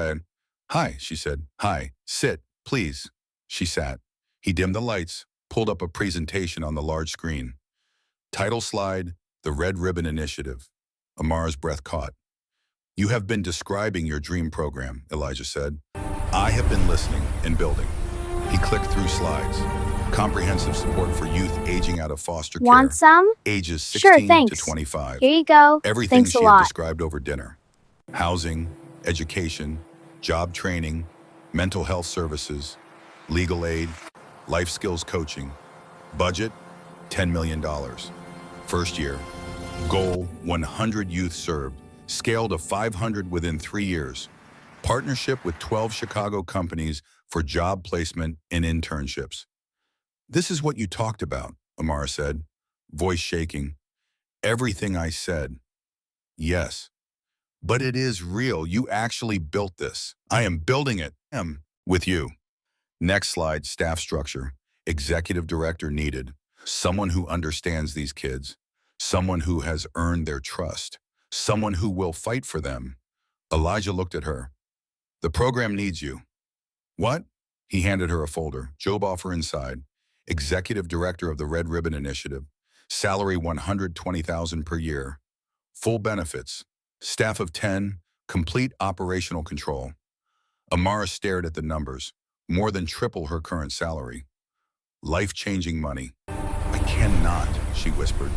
"Hi," she said. "Hi, sit, please." She sat. He dimmed the lights, pulled up a presentation on the large screen. Title slide, "The Red Ribbon Initiative." Amara's breath caught. "You have been describing your dream program," Elijah said. "I have been listening and building." He clicked through slides. Comprehensive support for youth aging out of foster care. Want some? Ages Sure, 16 to thanks. 25. Here you go. Everything Thanks a she had lot. described over dinner. Housing, education, job training, mental health services, legal aid, life skills coaching. Budget, $10 million. First year. Goal, 100 youth served. Scale to 500 within 3 years. Partnership with 12 Chicago companies for job placement and internships. "This is what you talked about," Amara said, voice shaking. Everything I said. Yes. But it is real. You actually built this. I am building it. With you. Next slide, staff structure. Executive director needed. Someone who understands these kids. Someone who has earned their trust. Someone who will fight for them. Elijah looked at her. The program needs you. What? He handed her a folder. Job offer inside. Executive director of the Red Ribbon Initiative. Salary $120,000 per year. Full benefits. Staff of 10. Complete operational control. Amara stared at the numbers. More than triple her current salary. Life-changing money. I cannot, she whispered.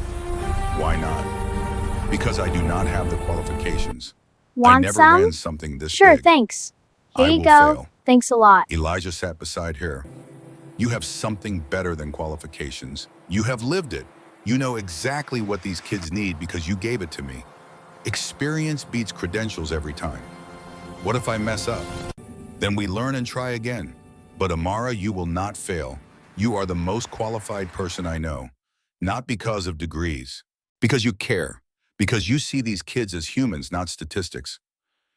Why not? Because I do not have the qualifications. I Want never some? ran something this Sure, big. thanks. Here I you will go. fail. Thanks a lot. Elijah sat beside her. You have something better than qualifications. You have lived it. You know exactly what these kids need because you gave it to me. Experience beats credentials every time. What if I mess up? Then we learn and try again. But Amara, you will not fail. You are the most qualified person I know. Not because of degrees. Because you care. Because you see these kids as humans, not statistics.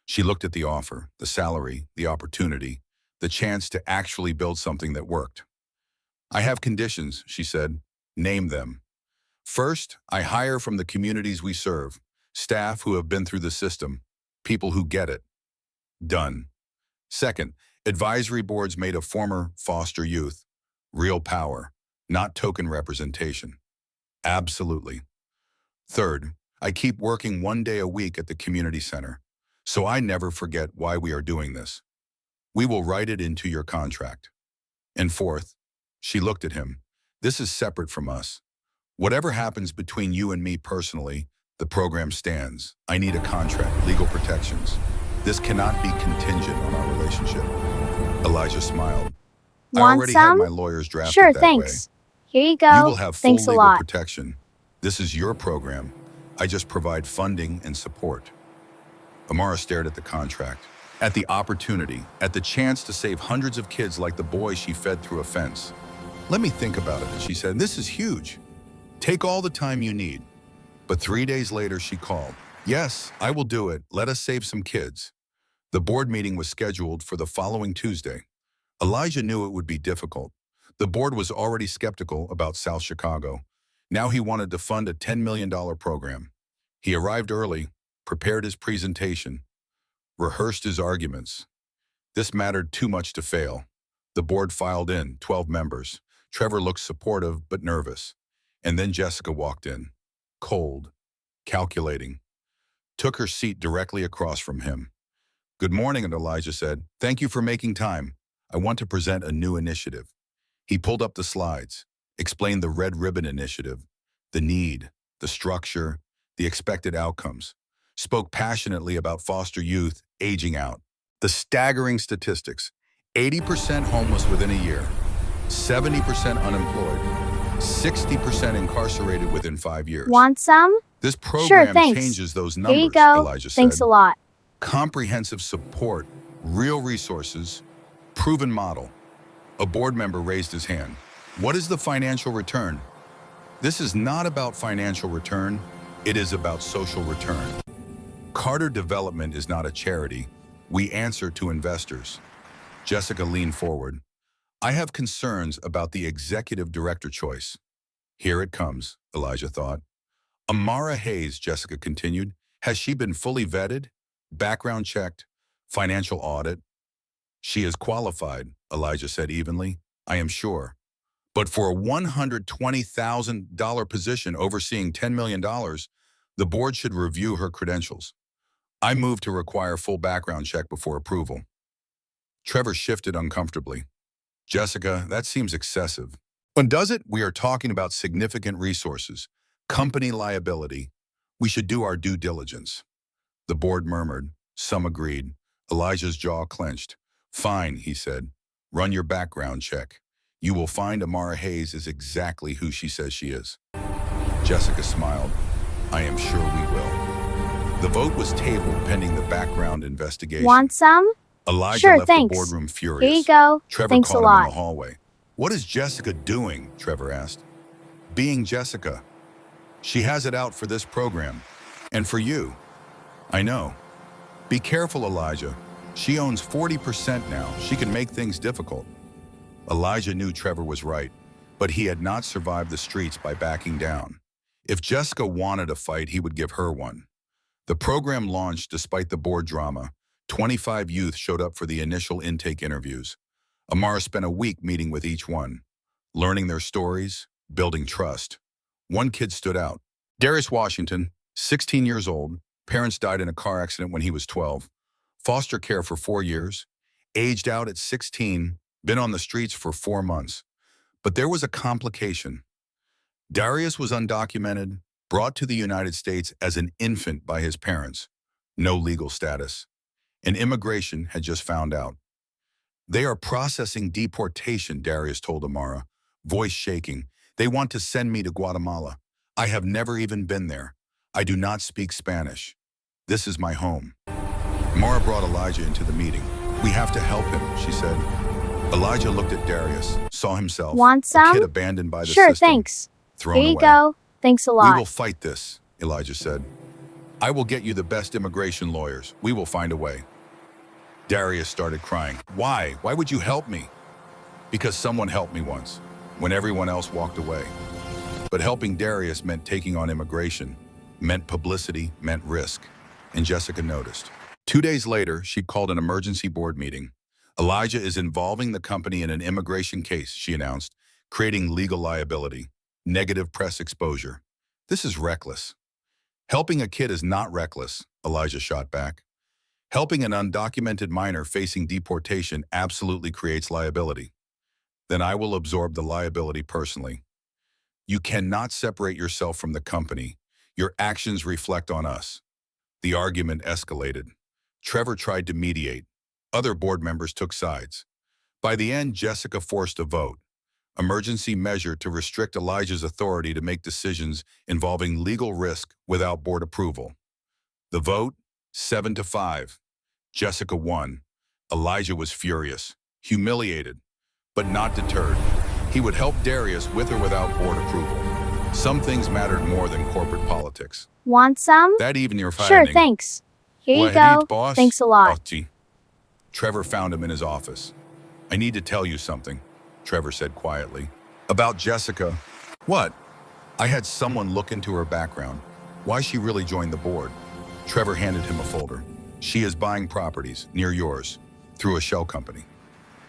She looked at the offer, the salary, the opportunity, the chance to actually build something that worked. I have conditions, she said. Name them. First, I hire from the communities we serve, staff who have been through the system, people who get it. Done. Second, advisory boards made of former foster youth. Real power, not token representation. Absolutely. Third, I keep working 1 day a week at the community center, so I never forget why we are doing this. We will write it into your contract. And fourth, she looked at him. This is separate from us. Whatever happens between you and me personally, the program stands. I need a contract, legal protections. This cannot be contingent on our relationship. Elijah smiled. I Want already have some? my lawyers drafted Sure, that thanks. way. Here you go. You will have full Thanks a legal lot. protection. This is your program. I just provide funding and support. Amara stared at the contract, at the opportunity, at the chance to save hundreds of kids like the boy she fed through a fence. Let me think about it, she said. This is huge. Take all the time you need. But 3 days later, she called. Yes, I will do it. Let us save some kids. The board meeting was scheduled for the following Tuesday. Elijah knew it would be difficult. The board was already skeptical about South Chicago. Now he wanted to fund a $10 million program. He arrived early, prepared his presentation, rehearsed his arguments. This mattered too much to fail. The board filed in, 12 members. Trevor looked supportive but nervous. And then Jessica walked in, cold, calculating, took her seat directly across from him. Good morning, and Elijah said. Thank you for making time. I want to present a new initiative. He pulled up the slides, explained the Red Ribbon Initiative, the need, the structure, the expected outcomes, spoke passionately about foster youth aging out. The staggering statistics: 80% homeless within a year, 70% unemployed, 60% incarcerated within 5 years. Want some? This Sure, program thanks. changes those Here numbers, you go. Elijah said. Thanks a lot. Comprehensive support, real resources, proven model. A board member raised his hand. What is the financial return? This is not about financial return. It is about social return. Carter Development is not a charity. We answer to investors. Jessica leaned forward. I have concerns about the executive director choice. Here it comes, Elijah thought. Amara Hayes, Jessica continued. Has she been fully vetted, background checked, financial audit? She is qualified, Elijah said evenly. I am sure. But for a $120,000 position overseeing $10 million, the board should review her credentials. I move to require full background check before approval. Trevor shifted uncomfortably. Jessica, that seems excessive. But does it? We are talking about significant resources, company liability. We should do our due diligence. The board murmured. Some agreed. Elijah's jaw clenched. Fine, he said. Run your background check. You will find Amara Hayes is exactly who she says she is. Jessica smiled. I am sure we will. The vote was tabled pending the background investigation. Want some? Elijah Sure, left thanks. the boardroom furious. Here you go. Trevor Thanks a caught him in lot. the hallway. What is Jessica doing? Trevor asked. Being Jessica. She has it out for this program. And for you. I know. Be careful, Elijah. She owns 40% now. She can make things difficult. Elijah knew Trevor was right, but he had not survived the streets by backing down. If Jessica wanted a fight, he would give her one. The program launched despite the board drama. 25 youth showed up for the initial intake interviews. Amara spent a week meeting with each one, learning their stories, building trust. One kid stood out. Darius Washington, 16 years old, parents died in a car accident when he was 12, foster care for 4 years, aged out at 16, been on the streets for 4 months. But there was a complication. Darius was undocumented, brought to the United States as an infant by his parents. No legal status. And immigration had just found out. They are processing deportation, Darius told Amara, voice shaking. They want to send me to Guatemala. I have never even been there. I do not speak Spanish. This is my home. Amara brought Elijah into the meeting. We have to help him, she said. Elijah looked at Darius, saw himself, Want a some? kid abandoned by the Sure, system, thanks. thrown Here you away. go. Thanks a We lot. will fight this, Elijah said. I will get you the best immigration lawyers. We will find a way. Darius started crying. Why? Why would you help me? Because someone helped me once, when everyone else walked away. But helping Darius meant taking on immigration, meant publicity, meant risk. And Jessica noticed. 2 days later, she called an emergency board meeting. Elijah is involving the company in an immigration case, she announced, creating legal liability, negative press exposure. This is reckless. Helping a kid is not reckless, Elijah shot back. Helping an undocumented minor facing deportation absolutely creates liability. Then I will absorb the liability personally. You cannot separate yourself from the company. Your actions reflect on us. The argument escalated. Trevor tried to mediate. Other board members took sides. By the end, Jessica forced a vote. Emergency measure to restrict Elijah's authority to make decisions involving legal risk without board approval. The vote, 7-5. Jessica won. Elijah was furious, humiliated, but not deterred. He would help Darius with or without board approval. Some things mattered more than corporate politics. Want some? That evening, Sure, thanks. Here you go. boss. Thanks a lot. Trevor found him in his office. I need to tell you something, Trevor said quietly. About Jessica. What? I had someone look into her background. Why she really joined the board. Trevor handed him a folder. She is buying properties near yours through a shell company.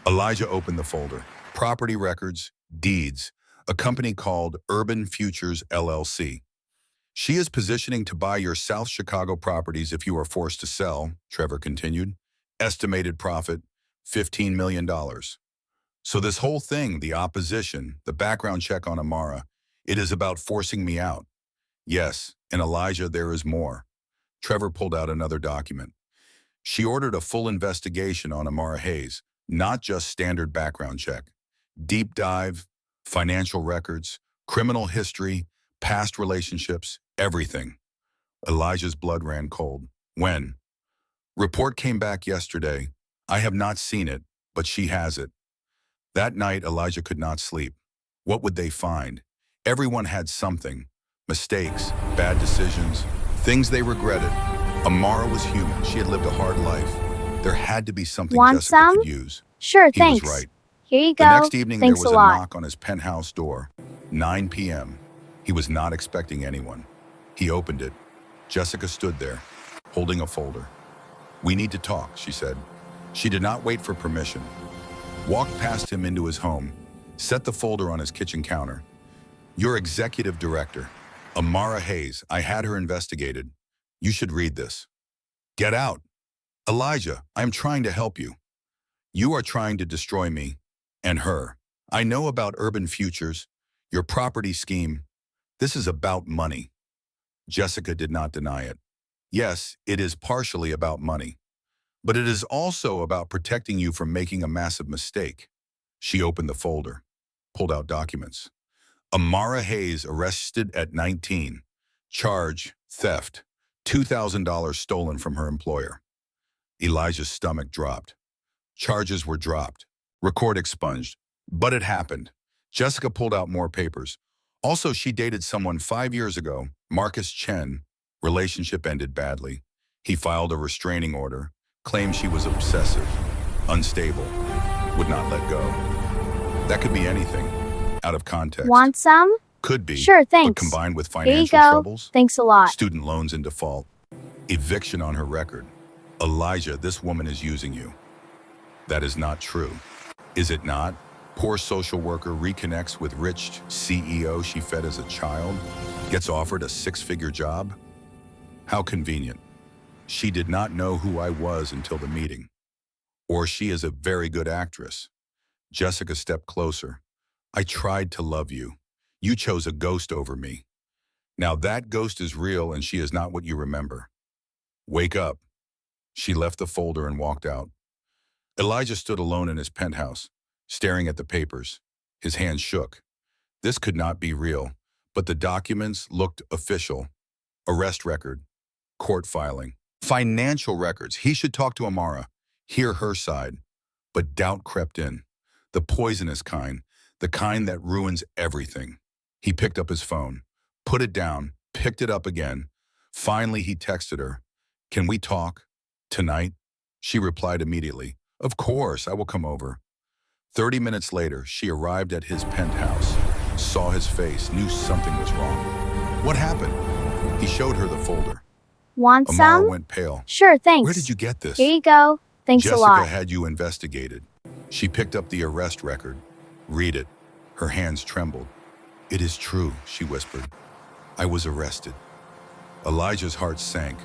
Elijah opened the folder. Property records, deeds, a company called Urban Futures LLC. She is positioning to buy your South Chicago properties if you are forced to sell, Trevor continued. Estimated profit, $15 million. So this whole thing, the opposition, the background check on Amara, it is about forcing me out. Yes, and Elijah, there is more. Trevor pulled out another document. She ordered a full investigation on Amara Hayes, not just standard background check. Deep dive, financial records, criminal history, past relationships, everything. Elijah's blood ran cold. When? Report came back yesterday. I have not seen it, but she has it. That night, Elijah could not sleep. What would they find? Everyone had something. Mistakes, bad decisions, things they regretted. Amara was human. She had lived a hard life. There had to be something Want Jessica some? could use. Sure, He thanks. was right. Here you go. The next evening, Thanks there was a a lot. knock on his penthouse door. 9 p.m. He was not expecting anyone. He opened it. Jessica stood there, holding a folder. We need to talk, she said. She did not wait for permission. Walked past him into his home, set the folder on his kitchen counter. Your executive director, Amara Hayes, I had her investigated. You should read this. Get out. Elijah, I am trying to help you. You are trying to destroy me and her. I know about Urban Futures, your property scheme. This is about money. Jessica did not deny it. Yes, it is partially about money, but it is also about protecting you from making a massive mistake. She opened the folder, pulled out documents. Amara Hayes arrested at 19. Charge, theft, $2,000 stolen from her employer. Elijah's stomach dropped. Charges were dropped. Record expunged. But it happened. Jessica pulled out more papers. Also, she dated someone 5 years ago, Marcus Chen. Relationship ended badly. He filed a restraining order, claimed she was obsessive, unstable, would not let go. That could be anything, out of context. Want some? Could be, Sure, but thanks. combined with Here you financial go. troubles, Thanks a lot. student loans in default, eviction on her record. Elijah, this woman is using you. That is not true. Is it not? Poor social worker reconnects with rich CEO she fed as a child, gets offered a six-figure job? How convenient. She did not know who I was until the meeting. Or she is a very good actress. Jessica stepped closer. I tried to love you. You chose a ghost over me. Now that ghost is real and she is not what you remember. Wake up. She left the folder and walked out. Elijah stood alone in his penthouse, staring at the papers. His hands shook. This could not be real, but the documents looked official. Arrest record, court filing, financial records. He should talk to Amara, hear her side. But doubt crept in. The poisonous kind, the kind that ruins everything. He picked up his phone, put it down, picked it up again. Finally, he texted her. Can we talk? Tonight? She replied immediately. Of course, I will come over. 30 minutes later, she arrived at his penthouse, saw his face, knew something was wrong. What happened? He showed her the folder. Want Amara some? went pale. Sure, thanks. Where did you get this? Here you go. Thanks Jessica a lot. had you investigated. She picked up the arrest record. Read it. Her hands trembled. It is true, she whispered. I was arrested. Elijah's heart sank.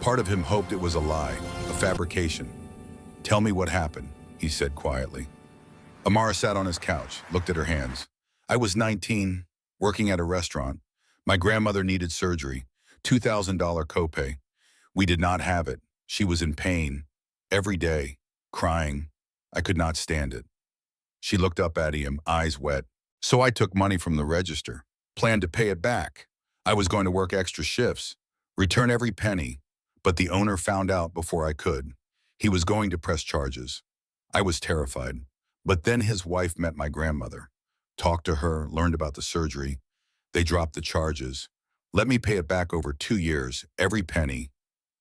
Part of him hoped it was a lie, a fabrication. Tell me what happened, he said quietly. Amara sat on his couch, looked at her hands. I was 19, working at a restaurant. My grandmother needed surgery, $2,000 copay. We did not have it. She was in pain, every day, crying. I could not stand it. She looked up at him, eyes wet. So I took money from the register, planned to pay it back. I was going to work extra shifts, return every penny, but the owner found out before I could. He was going to press charges. I was terrified. But then his wife met my grandmother, talked to her, learned about the surgery. They dropped the charges. Let me pay it back over 2 years, every penny,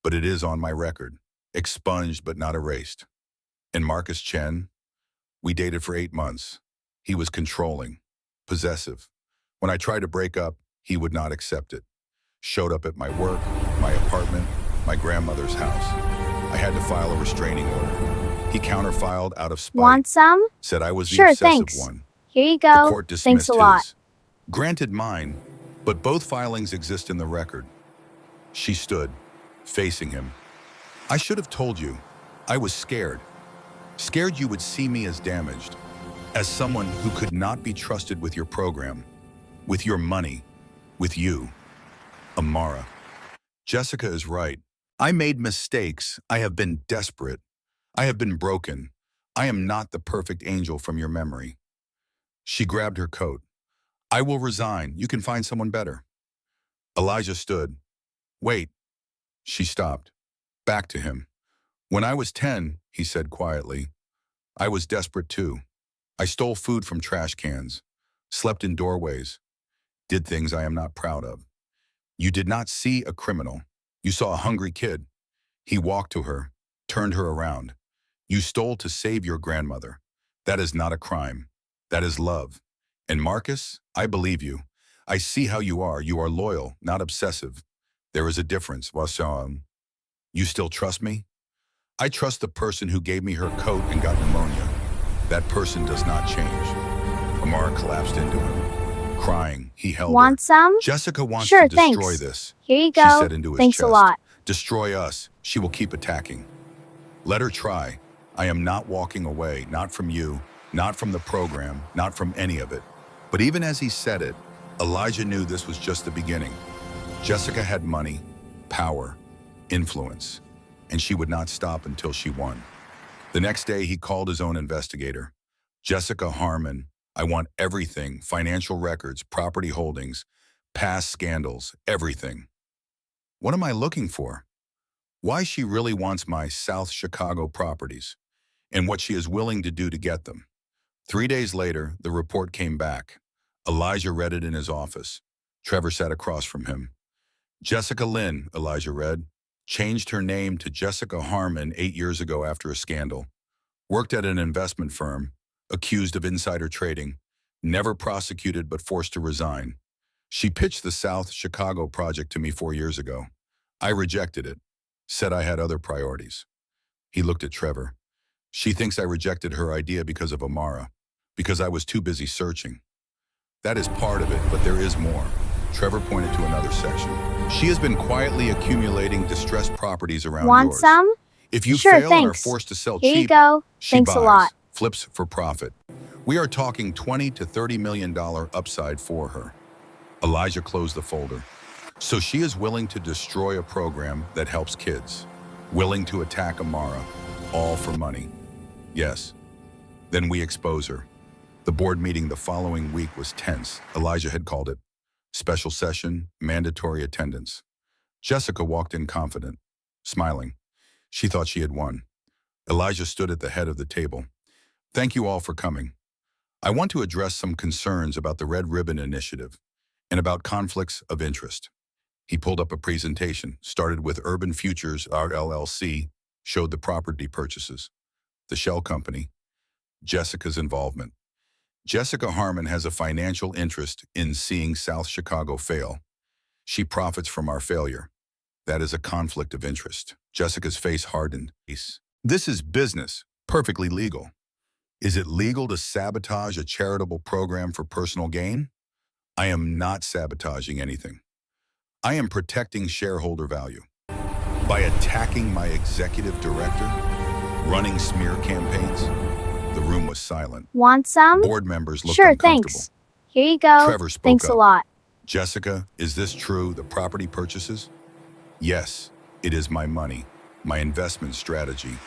but it is on my record, expunged but not erased. And Marcus Chen, we dated for 8 months. He was controlling, possessive. When I tried to break up, he would not accept it. Showed up at my work, my apartment, my grandmother's house. I had to file a restraining order. He counterfiled out of spite. Want some? Said I was the Sure, obsessive thanks. one. Here you The go. court dismissed Thanks a lot. his. Granted mine, but both filings exist in the record. She stood, facing him. I should have told you. I was scared. Scared you would see me as damaged, as someone who could not be trusted with your program, with your money, with you. Amara. Jessica is right. I made mistakes. I have been desperate. I have been broken. I am not the perfect angel from your memory. She grabbed her coat. I will resign. You can find someone better. Elijah stood. Wait. She stopped. Back to him. When I was 10, he said quietly, I was desperate too. I stole food from trash cans, slept in doorways, did things I am not proud of. You did not see a criminal. You saw a hungry kid. He walked to her, turned her around. You stole to save your grandmother. That is not a crime. That is love. And Marcus, I believe you. I see how you are. You are loyal, not obsessive. There is a difference. You still trust me? I trust the person who gave me her coat and got pneumonia. That person does not change. Amara collapsed into him. Crying, he held Want her. some? Jessica wants Sure, to destroy thanks. this. Here you She go. said into his Thanks chest. a lot. Destroy us. She will keep attacking. Let her try. I am not walking away, not from you, not from the program, not from any of it. But even as he said it, Elijah knew this was just the beginning. Jessica had money, power, influence, and she would not stop until she won. The next day, he called his own investigator. Jessica Harmon, I want everything, financial records, property holdings, past scandals, everything. What am I looking for? Why she really wants my South Chicago properties, and what she is willing to do to get them. 3 days later, the report came back. Elijah read it in his office. Trevor sat across from him. Jessica Lynn, Elijah read, changed her name to Jessica Harmon 8 years ago after a scandal. Worked at an investment firm, accused of insider trading, never prosecuted but forced to resign. She pitched the South Chicago project to me 4 years ago. I rejected it, said I had other priorities. He looked at Trevor. She thinks I rejected her idea because of Amara, because I was too busy searching. That is part of it, but there is more. Trevor pointed to another section. She has been quietly accumulating distressed properties around Want yours. some? If you Sure, fail and are thanks. forced to sell Here you cheap, go. she Thanks buys, a lot. flips for profit. We are talking $20 to $30 million upside for her. Elijah closed the folder. So she is willing to destroy a program that helps kids, willing to attack Amara, all for money. Yes. Then we expose her. The board meeting the following week was tense. Elijah had called it special session, mandatory attendance. Jessica walked in confident, smiling. She thought she had won. Elijah stood at the head of the table. Thank you all for coming. I want to address some concerns about the Red Ribbon Initiative and about conflicts of interest. He pulled up a presentation, started with Urban Futures, our LLC, showed the property purchases, the shell company, Jessica's involvement. Jessica Harmon has a financial interest in seeing South Chicago fail. She profits from our failure. That is a conflict of interest. Jessica's face hardened. This is business, perfectly legal. Is it legal to sabotage a charitable program for personal gain? I am not sabotaging anything. I am protecting shareholder value. By attacking my executive director, running smear campaigns, the room was silent. Want some? Board members looked Sure, uncomfortable. thanks. Here you go. Trevor spoke Thanks a up. lot. Jessica, is this true, the property purchases? Yes, it is my money, my investment strategy.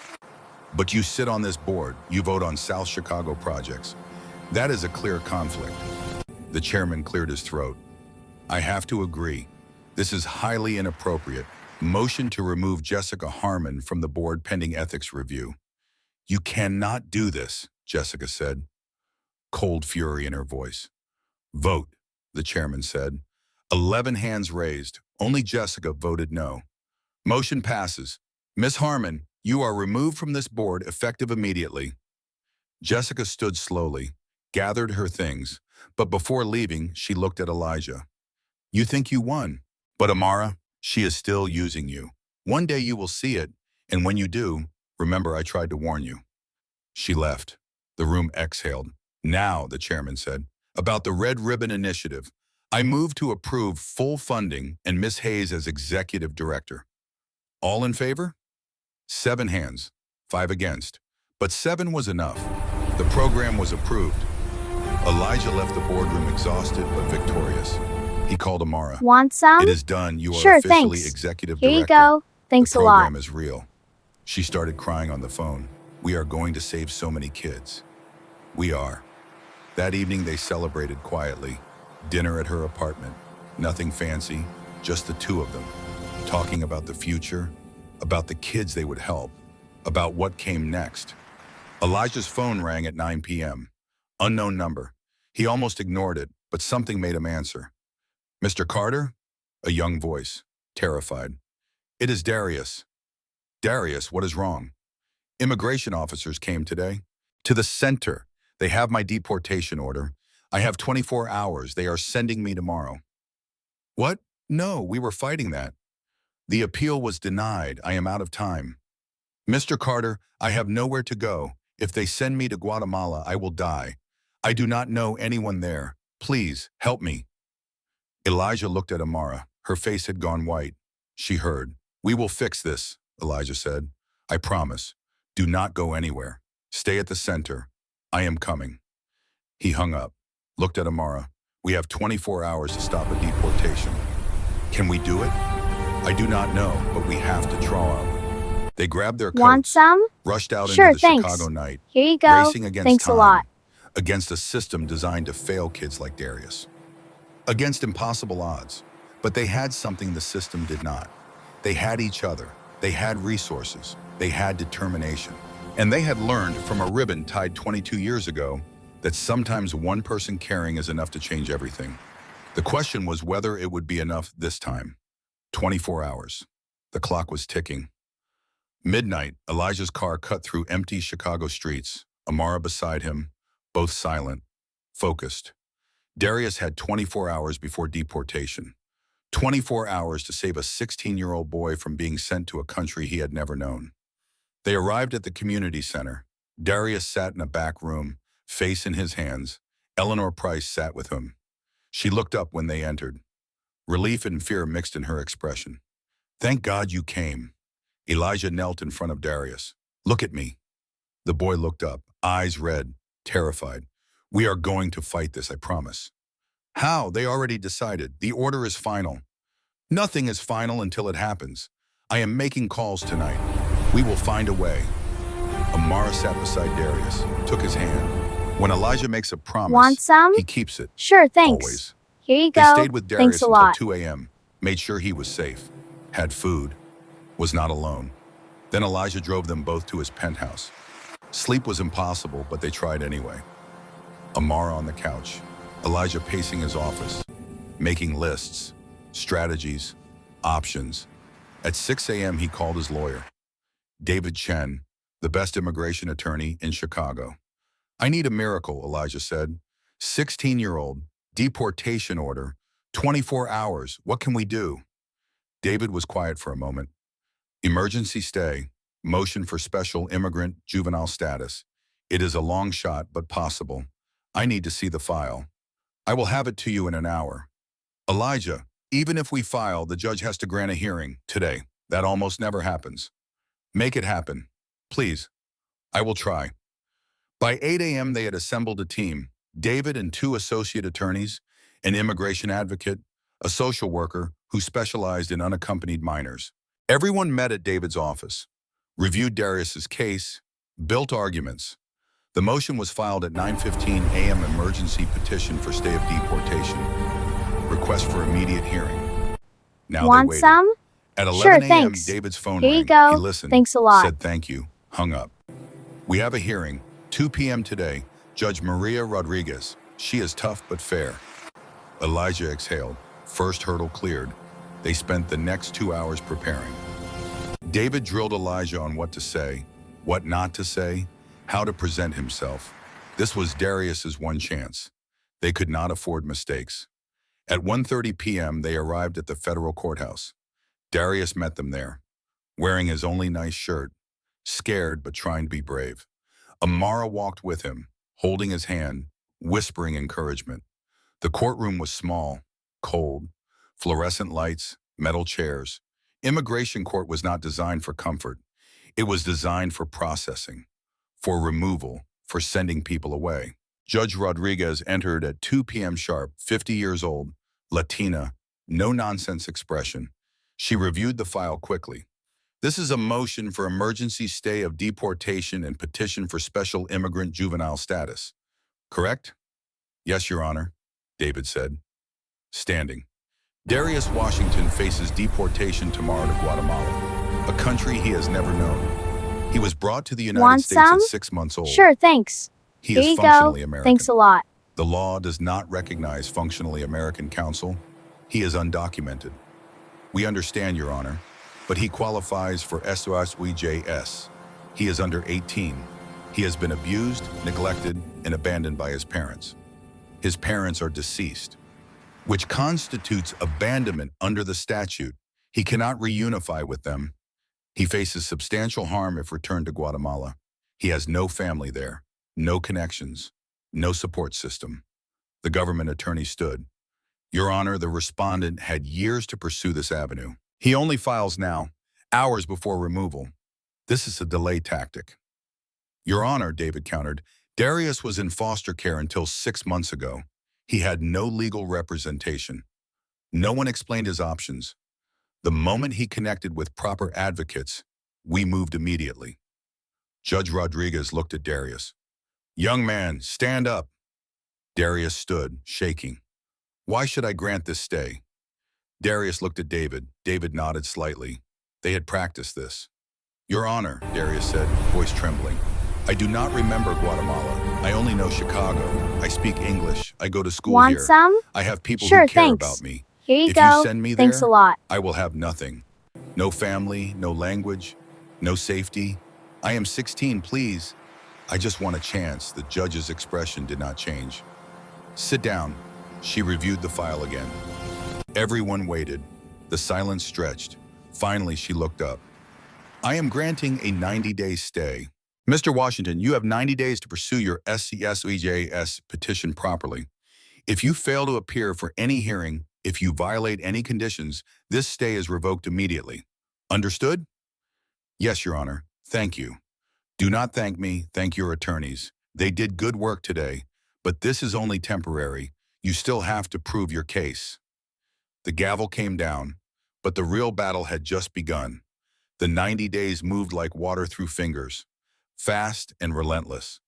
But you sit on this board, you vote on South Chicago projects. That is a clear conflict. The chairman cleared his throat. I have to agree. This is highly inappropriate. Motion to remove Jessica Harmon from the board pending ethics review. You cannot do this, Jessica said, cold fury in her voice. Vote, the chairman said. 11 hands raised. Only Jessica voted no. Motion passes. Miss Harmon, you are removed from this board effective immediately. Jessica stood slowly, gathered her things, but before leaving, she looked at Elijah. You think you won, but Amara, she is still using you. One day you will see it, and when you do, remember I tried to warn you. She left. The room exhaled. Now, the chairman said, about the Red Ribbon Initiative, I move to approve full funding and Miss Hayes as executive director. All in favor? 7 hands, 5 against, but 7 was enough. The program was approved. Elijah left the boardroom exhausted but victorious. He called Amara. Want some? It is done. You are Sure, officially thanks. executive Here director. you go. Thanks The a lot. program is real. She started crying on the phone. We are going to save so many kids. We are. That evening they celebrated quietly. Dinner at her apartment. Nothing fancy, just the two of them. Talking about the future, about the kids they would help, about what came next. Elijah's phone rang at 9 p.m. Unknown number. He almost ignored it, but something made him answer. Mr. Carter? A young voice, terrified. It is Darius. Darius, what is wrong? Immigration officers came today. To the center. They have my deportation order. I have 24 hours. They are sending me tomorrow. What? No, we were fighting that. The appeal was denied. I am out of time. Mr. Carter, I have nowhere to go. If they send me to Guatemala, I will die. I do not know anyone there. Please, help me. Elijah looked at Amara. Her face had gone white. She heard. We will fix this, Elijah said. I promise. Do not go anywhere. Stay at the center. I am coming. He hung up, looked at Amara. We have 24 hours to stop a deportation. Can we do it? I do not know, but we have to try. They grabbed their Want coats, some? rushed out Sure, into the thanks. Chicago night, Here you go. racing against Thanks time, a lot. against a system designed to fail kids like Darius, against impossible odds. But they had something the system did not. They had each other. They had resources. They had determination. And they had learned from a ribbon tied 22 years ago, that sometimes one person caring is enough to change everything. The question was whether it would be enough this time. 24 hours. The clock was ticking. Midnight, Elijah's car cut through empty Chicago streets, Amara beside him, both silent, focused. Darius had 24 hours before deportation. 24 hours to save a 16-year-old boy from being sent to a country he had never known. They arrived at the community center. Darius sat in a back room, face in his hands. Eleanor Price sat with him. She looked up when they entered. Relief and fear mixed in her expression. "Thank God you came." Elijah knelt in front of Darius. "Look at me." The boy looked up, eyes red, terrified. "We are going to fight this, I promise." "How? They already decided. The order is final." "Nothing is final until it happens. I am making calls tonight. We will find a way." Amara sat beside Darius, took his hand. When Elijah makes a promise, Want some? he keeps it. Sure, thanks. Always. Here you They go. stayed with Thanks Darius a until lot. 2 a.m., made sure he was safe, had food, was not alone. Then Elijah drove them both to his penthouse. Sleep was impossible, but they tried anyway. Amara on the couch, Elijah pacing his office, making lists, strategies, options. At 6 a.m., he called his lawyer, David Chen, the best immigration attorney in Chicago. "I need a miracle," Elijah said. 16-year-old, deportation order, 24 hours, what can we do? David was quiet for a moment. "Emergency stay, motion for special immigrant juvenile status. It is a long shot, but possible. I need to see the file. I will have it to you in an hour." "Elijah, even if we file, the judge has to grant a hearing today. That almost never happens. Make it happen. Please. I will try." By 8 a.m., they had assembled a team, David and 2 associate attorneys, an immigration advocate, a social worker who specialized in unaccompanied minors. Everyone met at David's office, reviewed Darius's case, built arguments. The motion was filed at 9:15 a.m. Emergency petition for stay of deportation. Request for immediate hearing. Now Want they waited. some? At 11 Sure, a.m., thanks. David's phone Here rang. you go. He listened, Thanks a lot. said thank you, hung up. "We have a hearing, 2 p.m. today. Judge Maria Rodriguez. She is tough but fair." Elijah exhaled. First hurdle cleared. They spent the next 2 hours preparing. David drilled Elijah on what to say, what not to say, how to present himself. This was Darius's one chance. They could not afford mistakes. At 1:30 p.m., they arrived at the federal courthouse. Darius met them there, wearing his only nice shirt, scared but trying to be brave. Amara walked with him, holding his hand, whispering encouragement. The courtroom was small, cold, fluorescent lights, metal chairs. Immigration court was not designed for comfort. It was designed for processing, for removal, for sending people away. Judge Rodriguez entered at 2 p.m. sharp, 50 years old, Latina, no-nonsense expression. She reviewed the file quickly. "This is a motion for emergency stay of deportation and petition for special immigrant juvenile status. Correct?" "Yes, Your Honor," David said, standing. Darius Washington faces deportation tomorrow to Guatemala, a country he has never known. He was brought to the United Want States some? at 6 months old. Sure, thanks. He Here is you go. functionally American. Thanks a lot. The law does not recognize functionally American counsel. He is undocumented. "We understand, Your Honor, but he qualifies for SOSWJS. He is under 18. He has been abused, neglected, and abandoned by his parents. His parents are deceased, which constitutes abandonment under the statute. He cannot reunify with them. He faces substantial harm if returned to Guatemala. He has no family there, no connections, no support system." The government attorney stood. "Your Honor, the respondent had years to pursue this avenue. He only files now, hours before removal. This is a delay tactic." "Your Honor," David countered, "Darius was in foster care until 6 months ago. He had no legal representation. No one explained his options. The moment he connected with proper advocates, we moved immediately." Judge Rodriguez looked at Darius. "Young man, stand up." Darius stood, shaking. "Why should I grant this stay?" Darius looked at David. David nodded slightly. They had practiced this. "Your Honor," Darius said, voice trembling, I do not remember Guatemala. I only know Chicago. I speak English. I go to school Want here. some? I have people who Sure, care about thanks. me. Here you If you go. send me Thanks a there, lot. I will have nothing. No family, no language, no safety. I am 16, please. I just want a chance. The judge's expression did not change. Sit down. She reviewed the file again. Everyone waited. The silence stretched. Finally, she looked up. I am granting a 90-day stay. Mr. Washington, you have 90 days to pursue your SCSEJS petition properly. If you fail to appear for any hearing, if you violate any conditions, this stay is revoked immediately. Understood? Yes, Your Honor. Thank you. Do not thank me, thank your attorneys. They did good work today, but this is only temporary. You still have to prove your case. The gavel came down, but the real battle had just begun. The 90 days moved like water through fingers, fast and relentless.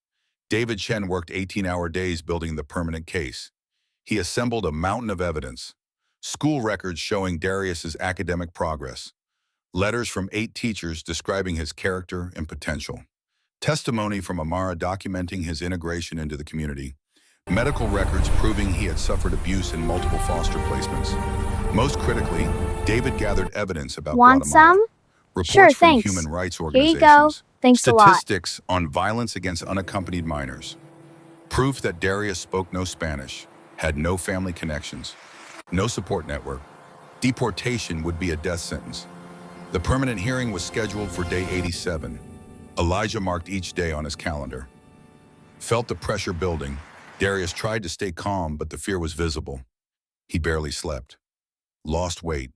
David Chen worked 18-hour days building the permanent case. He assembled a mountain of evidence, school records showing Darius's academic progress, letters from 8 teachers describing his character and potential, testimony from Amara documenting his integration into the community, medical records proving he had suffered abuse in multiple foster placements. Most critically, David gathered evidence about Want Guatemala, some? reports Sure, from thanks. human rights Here you go. organizations, Thanks a lot. statistics on violence against unaccompanied minors, proof that Darius spoke no Spanish, had no family connections, no support network. Deportation would be a death sentence. The permanent hearing was scheduled for day 87. Elijah marked each day on his calendar. Felt the pressure building. Darius tried to stay calm, but the fear was visible. He barely slept. Lost weight.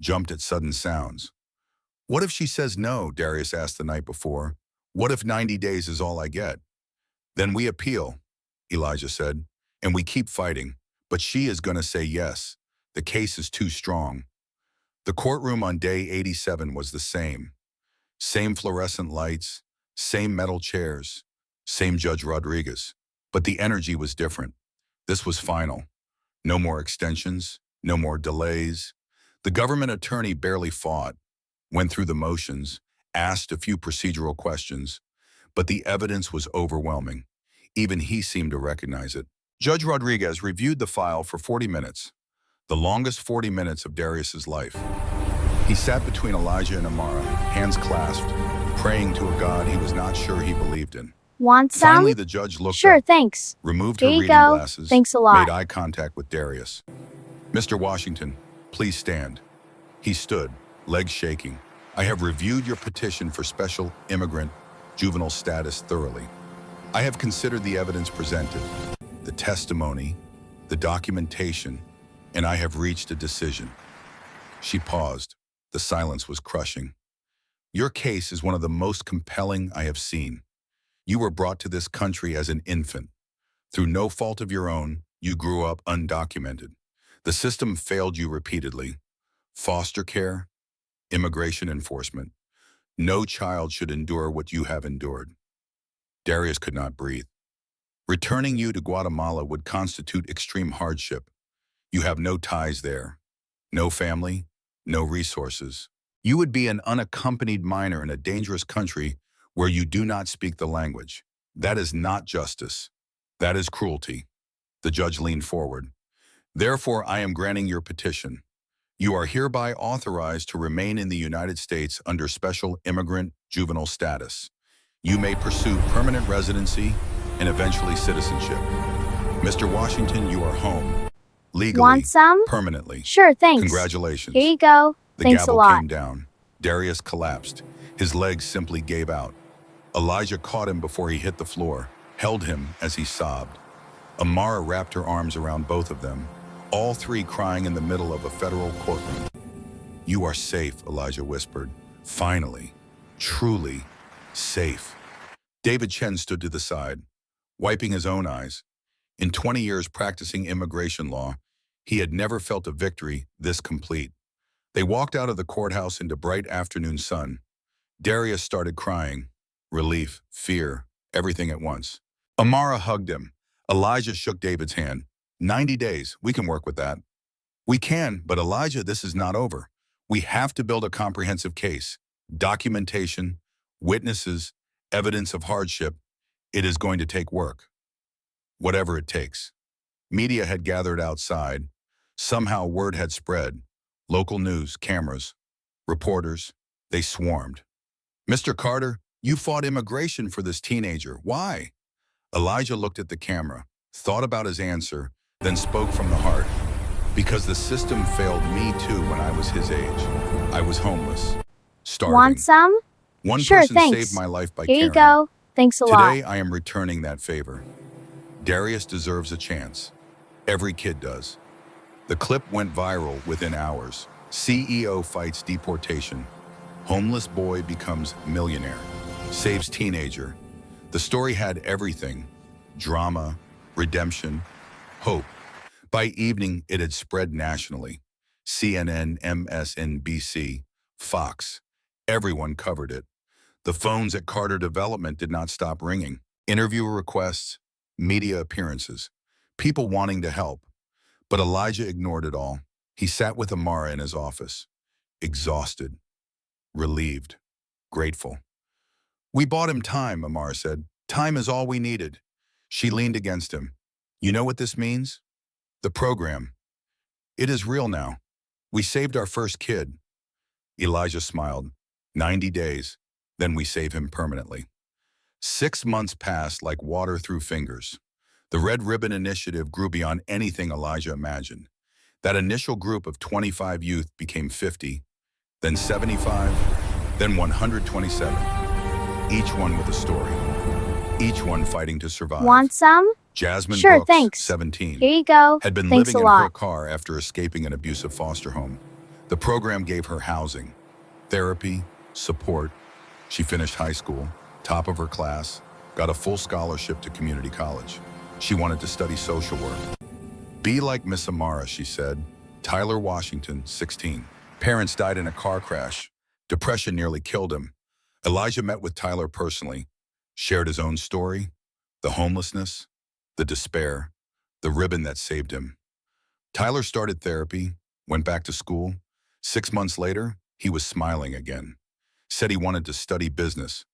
Jumped at sudden sounds. What if she says no, Darius asked the night before. What if 90 days is all I get? Then we appeal, Elijah said, and we keep fighting. But she is going to say yes. The case is too strong. The courtroom on day 87 was the same. Same fluorescent lights, same metal chairs, same Judge Rodriguez. But the energy was different. This was final. No more extensions, no more delays. The government attorney barely fought, went through the motions, asked a few procedural questions, but the evidence was overwhelming. Even he seemed to recognize it. Judge Rodriguez reviewed the file for 40 minutes, the longest 40 minutes of Darius's life. He sat between Elijah and Amara, hands clasped, praying to a God he was not sure he believed in. Want some? Finally, the judge looked Sure, up, thanks. removed Here her you reading go. glasses, Thanks a lot. made eye contact with Darius. Mr. Washington, please stand. He stood, legs shaking. I have reviewed your petition for special immigrant juvenile status thoroughly. I have considered the evidence presented, the testimony, the documentation, and I have reached a decision. She paused. The silence was crushing. Your case is one of the most compelling I have seen. You were brought to this country as an infant. Through no fault of your own, you grew up undocumented. The system failed you repeatedly. Foster care, immigration enforcement. No child should endure what you have endured. Darius could not breathe. Returning you to Guatemala would constitute extreme hardship. You have no ties there, no family, no resources. You would be an unaccompanied minor in a dangerous country where you do not speak the language. That is not justice. That is cruelty. The judge leaned forward. Therefore, I am granting your petition. You are hereby authorized to remain in the United States under special immigrant juvenile status. You may pursue permanent residency and eventually citizenship. Mr. Washington, you are home. Legally, Want some? permanently. Sure, thanks. Congratulations. Here you go. The Thanks a gavel lot. came down. Darius collapsed. His legs simply gave out. Elijah caught him before he hit the floor, held him as he sobbed. Amara wrapped her arms around both of them, all three crying in the middle of a federal courtroom. You are safe, Elijah whispered. Finally, truly safe. David Chen stood to the side, wiping his own eyes. In 20 years practicing immigration law, he had never felt a victory this complete. They walked out of the courthouse into bright afternoon sun. Darius started crying. Relief, fear, everything at once. Amara hugged him. Elijah shook David's hand. 90 days, we can work with that. We can, but Elijah, this is not over. We have to build a comprehensive case. Documentation, witnesses, evidence of hardship. It is going to take work, whatever it takes. Media had gathered outside. Somehow word had spread. Local news, cameras, reporters, they swarmed. Mr. Carter, you fought immigration for this teenager. Why? Elijah looked at the camera, thought about his answer, then spoke from the heart. Because the system failed me too when I was his age. I was homeless, starving. Want some? One Sure, person thanks. saved my life by Here caring. you go. Thanks a lot. Today, I am returning that favor. Darius deserves a chance. Every kid does. The clip went viral within hours. CEO fights deportation. Homeless boy becomes millionaire. Saves teenager. The story had everything. Drama, redemption, hope. By evening, it had spread nationally. CNN, MSNBC, Fox. Everyone covered it. The phones at Carter Development did not stop ringing. Interview requests, media appearances, people wanting to help. But Elijah ignored it all. He sat with Amara in his office, exhausted, relieved, grateful. We bought him time, Amara said. Time is all we needed. She leaned against him. You know what this means? The program. It is real now. We saved our first kid. Elijah smiled. 90 days, then we save him permanently. 6 months passed like water through fingers. The Red Ribbon Initiative grew beyond anything Elijah imagined. That initial group of 25 youth became 50, then 75, then 127. Each one with a story. Each one fighting to survive. Want some? Jasmine Sure, Brooks, thanks. 17, Here you go. had been Thanks living a in her lot. car after escaping an abusive foster home. The program gave her housing, therapy, support. She finished high school, top of her class, got a full scholarship to community college. She wanted to study social work. Be like Miss Amara, she said. Tyler Washington, 16. Parents died in a car crash. Depression nearly killed him. Elijah met with Tyler personally, shared his own story, the homelessness, the despair, the ribbon that saved him. Tyler started therapy, went back to school. 6 months later, he was smiling again. Said he wanted to study business,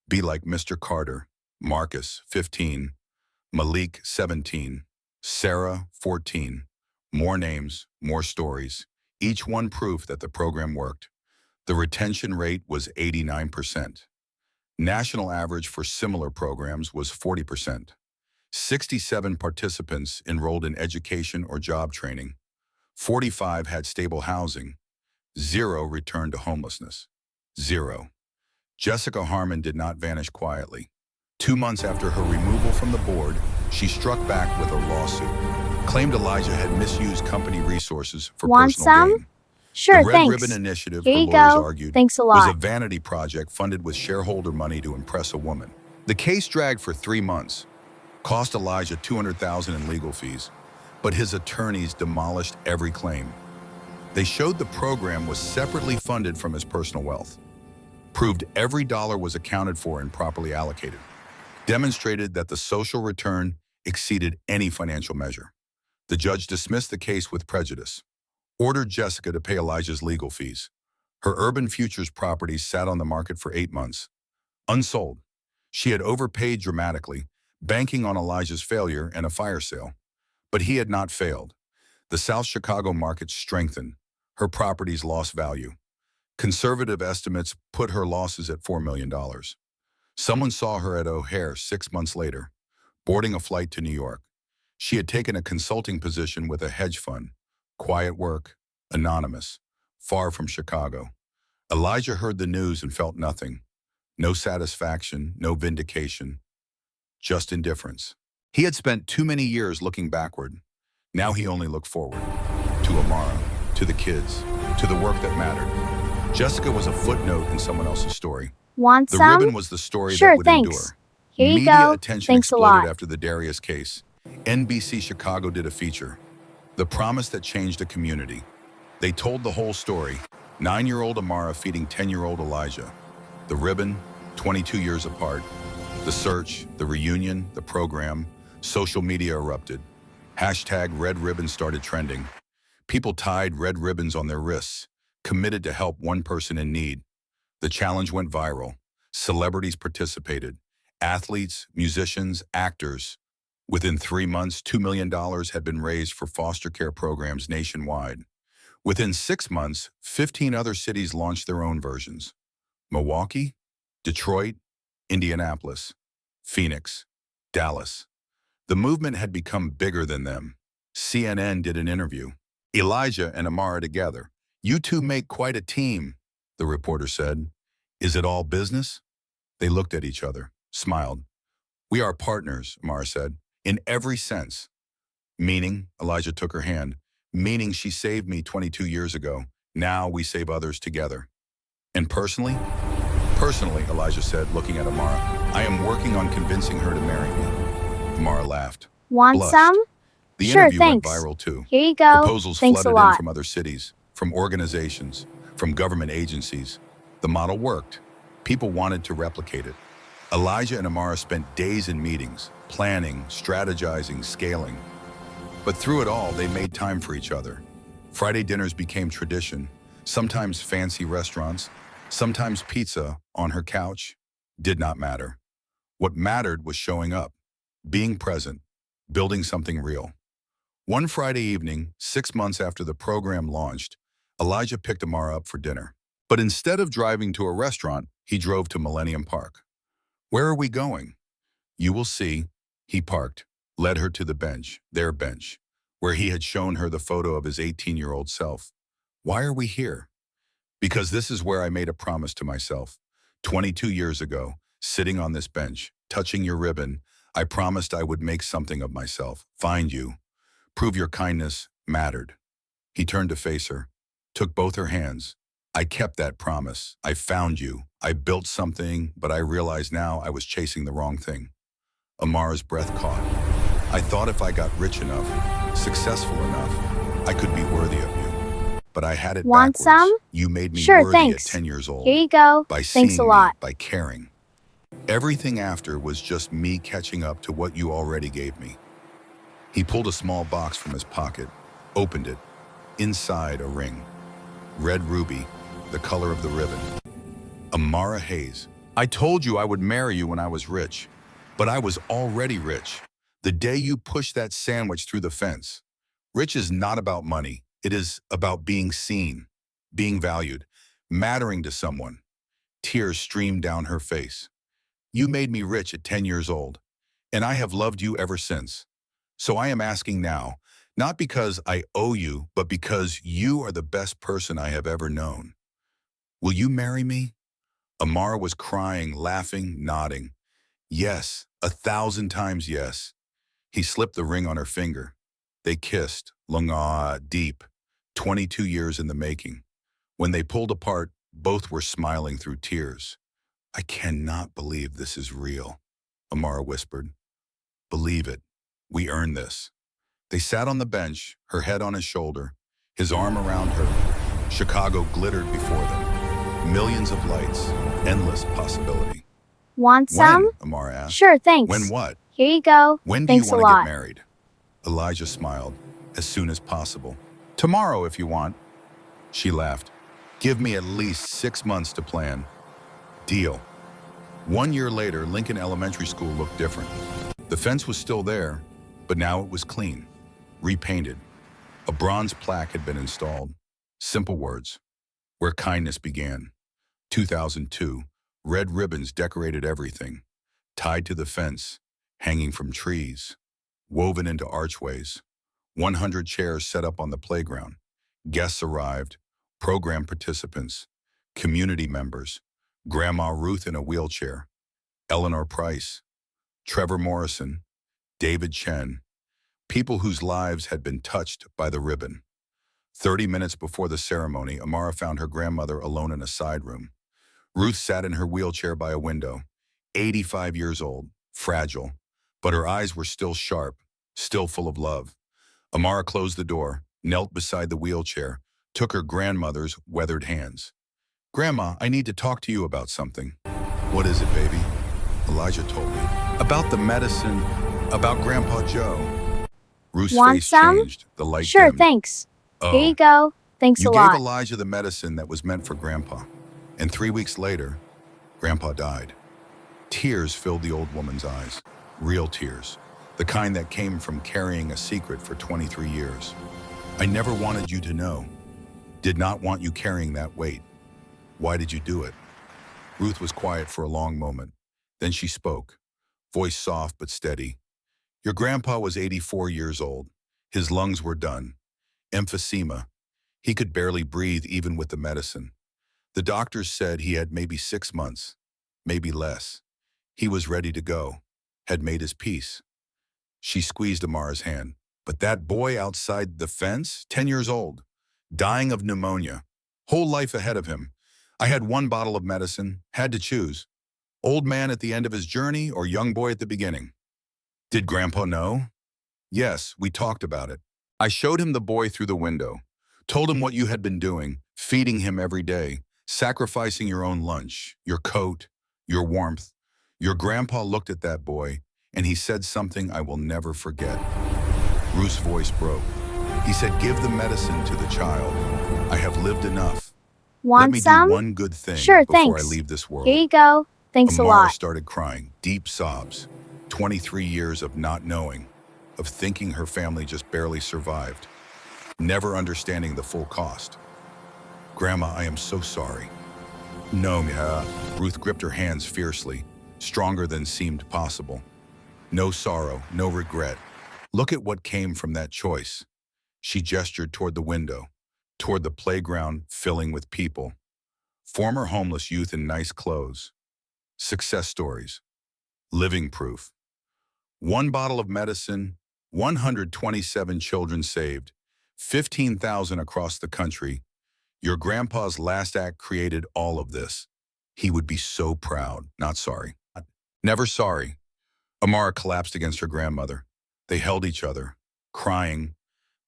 be like Mr. Carter, Marcus, 15, Malik, 17, Sarah, 14. More names, more stories, each one proof that the program worked. The retention rate was 89%. National average for similar programs was 40%. 67 participants enrolled in education or job training. 45 had stable housing. 0 returned to homelessness. 0. Jessica Harmon did not vanish quietly. 2 months after her removal from the board, she struck back with a lawsuit. Claimed Elijah had misused company resources for Want personal some? gain. Sure, The Red thanks. Ribbon Initiative, Here her you lawyers go. argued, Thanks a was a lot. vanity project funded with shareholder money to impress a woman. The case dragged for 3 months, cost Elijah $200,000 in legal fees, but his attorneys demolished every claim. They showed the program was separately funded from his personal wealth, proved every dollar was accounted for and properly allocated, demonstrated that the social return exceeded any financial measure. The judge dismissed the case with prejudice, ordered Jessica to pay Elijah's legal fees. Her Urban Futures properties sat on the market for 8 months, unsold. She had overpaid dramatically, banking on Elijah's failure and a fire sale. But he had not failed. The South Chicago market strengthened. Her properties lost value. Conservative estimates put her losses at $4 million. Someone saw her at O'Hare 6 months later, boarding a flight to New York. She had taken a consulting position with a hedge fund. Quiet work, anonymous, far from Chicago. Elijah heard the news and felt nothing. No satisfaction, no vindication, just indifference. He had spent too many years looking backward. Now he only looked forward. To Amara, to the kids, to the work that mattered. Jessica was a footnote in someone else's story. Want The some? ribbon was the story Sure, that would thanks. endure. Here you Media go. attention Thanks a exploded lot. after the Darius case. NBC Chicago did a feature, The Promise That Changed a Community. They told the whole story. 9-year-old Amara feeding 10-year-old Elijah. The ribbon, 22 years apart. The search, the reunion, the program. Social media erupted. Hashtag Red Ribbon started trending. People tied red ribbons on their wrists, committed to help one person in need. The challenge went viral. Celebrities participated. Athletes, musicians, actors. Within 3 months, $2 million had been raised for foster care programs nationwide. Within 6 months, 15 other cities launched their own versions. Milwaukee, Detroit, Indianapolis, Phoenix, Dallas. The movement had become bigger than them. CNN did an interview. Elijah and Amara together. You two make quite a team, the reporter said. Is it all business? They looked at each other, smiled. We are partners, Amara said, in every sense. Meaning, Elijah took her hand, meaning she saved me 22 years ago. Now we save others together. And personally? Personally, Elijah said, looking at Amara, I am working on convincing her to marry me. Amara laughed. Want Blushed. some? The Sure, interview went thanks. viral too. Here you go. Proposals Thanks a flooded in lot. from other cities, from organizations, from government agencies. The model worked. People wanted to replicate it. Elijah and Amara spent days in meetings, planning, strategizing, scaling. But through it all, they made time for each other. Friday dinners became tradition, sometimes fancy restaurants, sometimes pizza on her couch. Did not matter. What mattered was showing up, being present, building something real. One Friday evening, 6 months after the program launched, Elijah picked Amara up for dinner. But instead of driving to a restaurant, he drove to Millennium Park. Where are we going? You will see. He parked, led her to the bench, their bench, where he had shown her the photo of his 18-year-old self. Why are we here? Because this is where I made a promise to myself. 22 years ago, sitting on this bench, touching your ribbon, I promised I would make something of myself, find you, prove your kindness mattered. He turned to face her, took both her hands. I kept that promise. I found you. I built something, but I realized now I was chasing the wrong thing. Amara's breath caught. I thought if I got rich enough, successful enough, I could be worthy of you. But I had it Want backwards. some? You made me Sure, worthy thanks. at 10 years old. Here you go. By Thanks a seeing lot. me, by caring. Everything after was just me catching up to what you already gave me. He pulled a small box from his pocket, opened it. Inside, a ring. Red ruby, the color of the ribbon. Amara Hayes. I told you I would marry you when I was rich, but I was already rich. The day you pushed that sandwich through the fence. Rich is not about money. It is about being seen, being valued, mattering to someone. Tears streamed down her face. You made me rich at 10 years old, and I have loved you ever since. So I am asking now, not because I owe you, but because you are the best person I have ever known. Will you marry me? Amara was crying, laughing, nodding. Yes, 1,000 times yes. He slipped the ring on her finger. They kissed, deep, 22 years in the making. When they pulled apart, both were smiling through tears. I cannot believe this is real, Amara whispered. Believe it. We earned this. They sat on the bench, her head on his shoulder, his arm around her. Chicago glittered before them. Millions of lights, endless possibility. Want some? When? Amara asked. Sure, thanks. When what? Here you go. When do Thanks you a want to lot. get married? Elijah smiled. As soon as possible. Tomorrow, if you want. She laughed. Give me at least 6 months to plan. Deal. 1 year later, Lincoln Elementary School looked different. The fence was still there, but now it was clean, repainted. A bronze plaque had been installed. Simple words. Where kindness began. 2002. Red ribbons decorated everything. Tied to the fence, hanging from trees, woven into archways. 100 chairs set up on the playground. Guests arrived, program participants, community members, Grandma Ruth in a wheelchair, Eleanor Price, Trevor Morrison, David Chen, people whose lives had been touched by the ribbon. 30 minutes before the ceremony, Amara found her grandmother alone in a side room. Ruth sat in her wheelchair by a window, 85 years old, fragile, but her eyes were still sharp, still full of love. Amara closed the door, knelt beside the wheelchair, took her grandmother's weathered hands. Grandma, I need to talk to you about something. What is it, baby? Elijah told me. About the medicine, about Grandpa Joe. Ruth's Want face some? changed, the light Sure, dimmed. thanks. Oh, Here you go. Thanks you a gave lot. Elijah the medicine that was meant for Grandpa. And 3 weeks later, Grandpa died. Tears filled the old woman's eyes. Real tears. The kind that came from carrying a secret for 23 years. I never wanted you to know. Did not want you carrying that weight. Why did you do it? Ruth was quiet for a long moment. Then she spoke, voice soft but steady. Your grandpa was 84 years old. His lungs were done. Emphysema. He could barely breathe even with the medicine. The doctors said he had maybe 6 months, maybe less. He was ready to go, had made his peace. She squeezed Amara's hand. But that boy outside the fence, 10 years old, dying of pneumonia, whole life ahead of him. I had one bottle of medicine, had to choose. Old man at the end of his journey or young boy at the beginning. Did Grandpa know? Yes, we talked about it. I showed him the boy through the window, told him what you had been doing, feeding him every day, sacrificing your own lunch, your coat, your warmth. Your grandpa looked at that boy, and he said something I will never forget. Ruth's voice broke. He said, give the medicine to the child. I have lived enough. Let Want me some? do one good thing Sure, before thanks. I leave this world. Here you go. Thanks a Amara lot. started crying, deep sobs. 23 years of not knowing, of thinking her family just barely survived, never understanding the full cost. Grandma, I am so sorry. No, Ruth gripped her hands fiercely, stronger than seemed possible. No sorrow, no regret. Look at what came from that choice. She gestured toward the window, toward the playground filling with people. Former homeless youth in nice clothes. Success stories. Living proof. One bottle of medicine, 127 children saved, 15,000 across the country. Your grandpa's last act created all of this. He would be so proud, not sorry. Never sorry. Amara collapsed against her grandmother. They held each other, crying,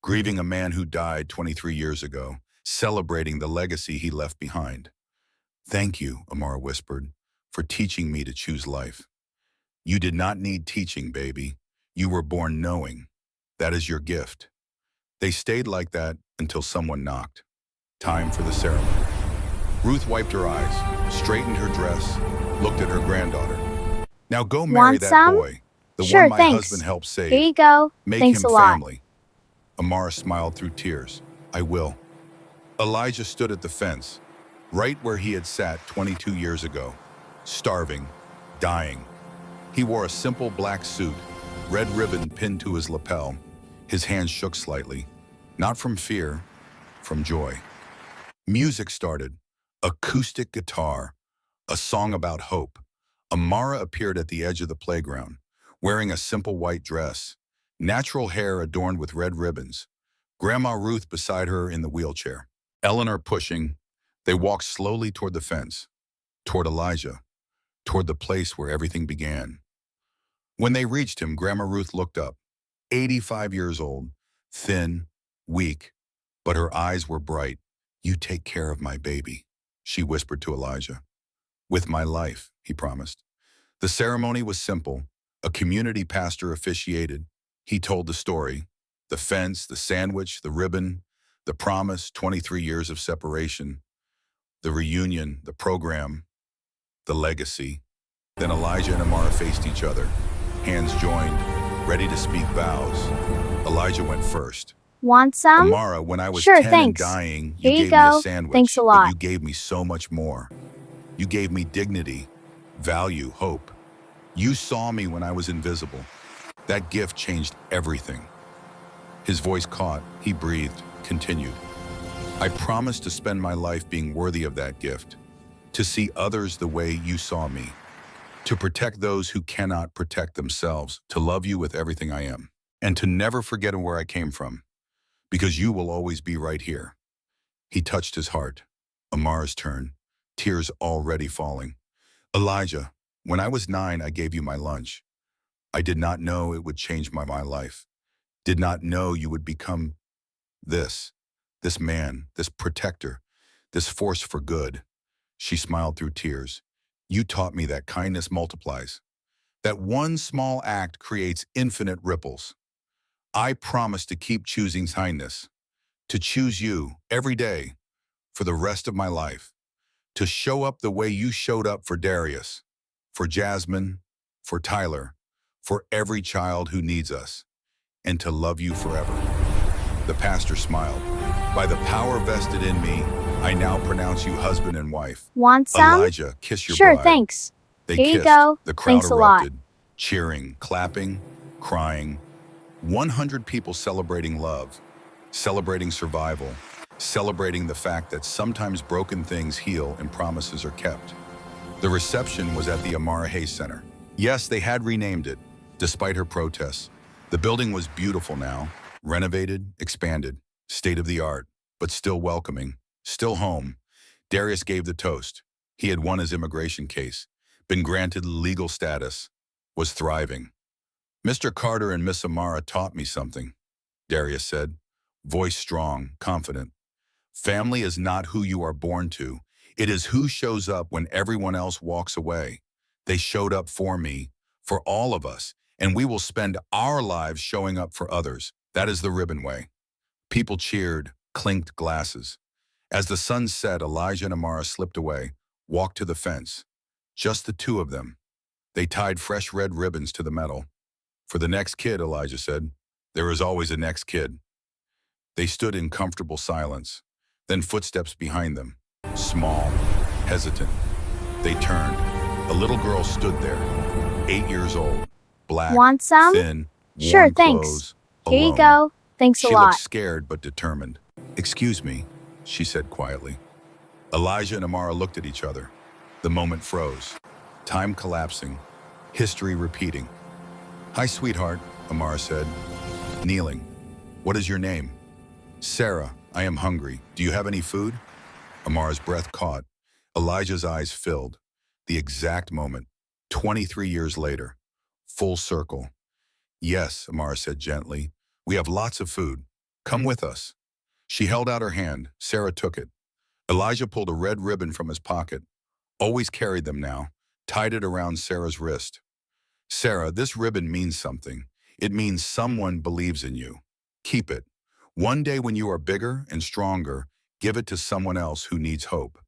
grieving a man who died 23 years ago, celebrating the legacy he left behind. Thank you, Amara whispered, for teaching me to choose life. You did not need teaching, baby. You were born knowing. That is your gift. They stayed like that until someone knocked. Time for the ceremony. Ruth wiped her eyes, straightened her dress, looked at her granddaughter. Now go marry Want that some? boy, the Sure, one my thanks. husband helped Here save. you go. Make Thanks him a lot. family. Amara smiled through tears. I will. Elijah stood at the fence, right where he had sat 22 years ago, starving, dying. He wore a simple black suit, red ribbon pinned to his lapel. His hands shook slightly, not from fear, from joy. Music started, acoustic guitar, a song about hope. Amara appeared at the edge of the playground, wearing a simple white dress, natural hair adorned with red ribbons. Grandma Ruth beside her in the wheelchair. Eleanor pushing. They walked slowly toward the fence, toward Elijah, toward the place where everything began. When they reached him, Grandma Ruth looked up, 85 years old, thin, weak, but her eyes were bright. You take care of my baby, she whispered to Elijah. With my life, he promised. The ceremony was simple. A community pastor officiated. He told the story, the fence, the sandwich, the ribbon, the promise, 23 years of separation, the reunion, the program, the legacy. Then Elijah and Amara faced each other, hands joined, ready to speak vows. Elijah went first. Want some? Amara, when I was Sure, 10 and thanks. dying, you Here you gave me a go. sandwich, Thanks a but lot. you gave me so much more. You gave me dignity, value, hope. You saw me when I was invisible. That gift changed everything. His voice caught, he breathed, continued. I promise to spend my life being worthy of that gift, to see others the way you saw me, to protect those who cannot protect themselves, to love you with everything I am, and to never forget where I came from, because you will always be right here. He touched his heart. Amara's turn, tears already falling. Elijah, when I was 9, I gave you my lunch. I did not know it would change my life. Did not know you would become this man, this protector, this force for good. She smiled through tears. You taught me that kindness multiplies, that one small act creates infinite ripples. I promise to keep choosing kindness, to choose you every day for the rest of my life, to show up the way you showed up for Darius, for Jasmine, for Tyler, for every child who needs us, and to love you forever. The pastor smiled. By the power vested in me, I now pronounce you husband and wife. Want some? Elijah, kiss your Sure, bride. thanks. They Here you kissed. go. The crowd Thanks a lot. erupted, cheering, clapping, crying. 100 people celebrating love, celebrating survival, celebrating the fact that sometimes broken things heal and promises are kept. The reception was at the Amara Hayes Center. Yes, they had renamed it, despite her protests. The building was beautiful now, renovated, expanded, state-of-the-art, but still welcoming, still home. Darius gave the toast. He had won his immigration case, been granted legal status, was thriving. Mr. Carter and Miss Amara taught me something, Darius said, voice strong, confident. Family is not who you are born to. It is who shows up when everyone else walks away. They showed up for me, for all of us, and we will spend our lives showing up for others. That is the ribbon way. People cheered, clinked glasses. As the sun set, Elijah and Amara slipped away, walked to the fence. Just the two of them. They tied fresh red ribbons to the metal. For the next kid, Elijah said, there is always a next kid. They stood in comfortable silence, then footsteps behind them, small, hesitant. They turned. A little girl stood there, 8 years old, black, Want some? thin, Sure, worn thanks. clothes, Here you alone. go. Thanks a She lot. looked scared but determined. Excuse me, she said quietly. Elijah and Amara looked at each other. The moment froze. Time collapsing. History repeating. Hi, sweetheart, Amara said, kneeling. What is your name? Sarah, I am hungry. Do you have any food? Amara's breath caught. Elijah's eyes filled. The exact moment, 23 years later. Full circle. Yes, Amara said gently. We have lots of food. Come with us. She held out her hand. Sarah took it. Elijah pulled a red ribbon from his pocket. Always carried them now. Tied it around Sarah's wrist. Sarah, this ribbon means something. It means someone believes in you. Keep it. One day when you are bigger and stronger, give it to someone else who needs hope.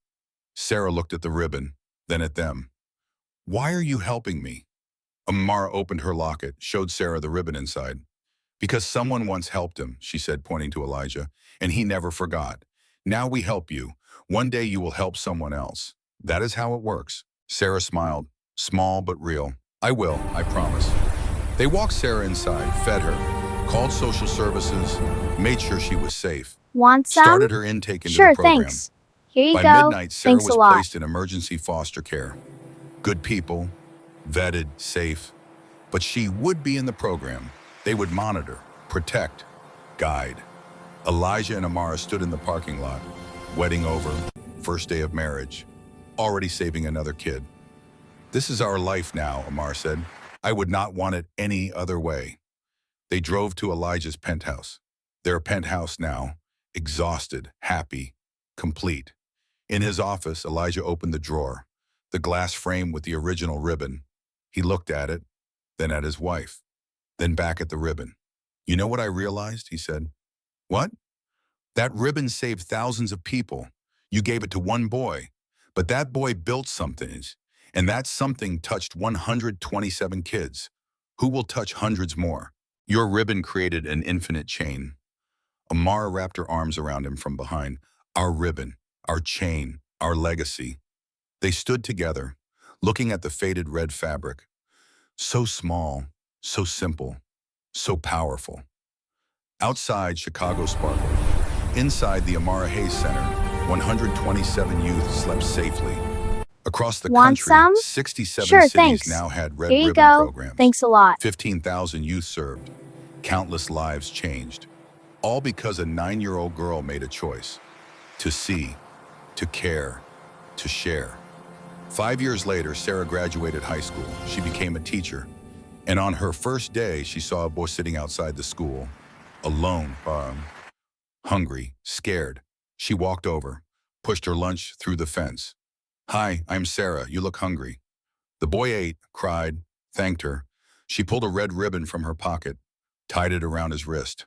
Sarah looked at the ribbon, then at them. Why are you helping me? Amara opened her locket, showed Sarah the ribbon inside. Because someone once helped him, she said, pointing to Elijah, and he never forgot. Now we help you. One day you will help someone else. That is how it works. Sarah smiled, small but real. I will, I promise. They walked Sarah inside, fed her, called social services, made sure she was safe. Want some? Started her intake into Sure, the program. thanks. Here you By go. midnight, Sarah Thanks was a lot. placed in emergency foster care. Good people, vetted, safe. But she would be in the program. They would monitor, protect, guide. Elijah and Amara stood in the parking lot, wedding over, first day of marriage, already saving another kid. This is our life now, Amara said. I would not want it any other way. They drove to Elijah's penthouse. Their penthouse now, exhausted, happy, complete. In his office, Elijah opened the drawer, the glass frame with the original ribbon. He looked at it, then at his wife, then back at the ribbon. You know what I realized, he said. What? That ribbon saved thousands of people. You gave it to one boy, but that boy built something, and that something touched 127 kids. Who will touch hundreds more? Your ribbon created an infinite chain. Amara wrapped her arms around him from behind. Our ribbon, our chain, our legacy. They stood together, looking at the faded red fabric. So small, so simple, so powerful. Outside, Chicago sparkled. Inside the Amara Hayes Center, 127 youth slept safely. Across the Want country, some? 67 Sure, cities thanks. now had red Here you ribbon go. programs. Thanks a lot. 15,000 youth served. Countless lives changed. All because a 9-year-old girl made a choice. To see, to care, to share. 5 years later, Sarah graduated high school. She became a teacher. And on her first day, she saw a boy sitting outside the school, alone, hungry, scared. She walked over, pushed her lunch through the fence. Hi, I'm Sarah. You look hungry. The boy ate, cried, thanked her. She pulled a red ribbon from her pocket, tied it around his wrist.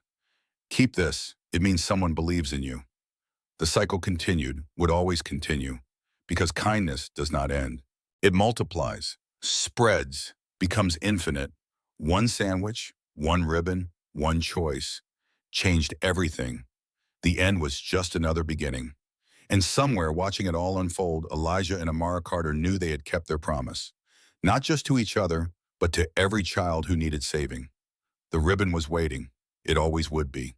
Keep this. It means someone believes in you. The cycle continued, would always continue, because kindness does not end. It multiplies. spreads, becomes infinite. One sandwich, one ribbon, one choice, changed everything. The end was just another beginning. And somewhere, watching it all unfold, Elijah and Amara Carter knew they had kept their promise. Not just to each other, but to every child who needed saving. The ribbon was waiting. It always would be.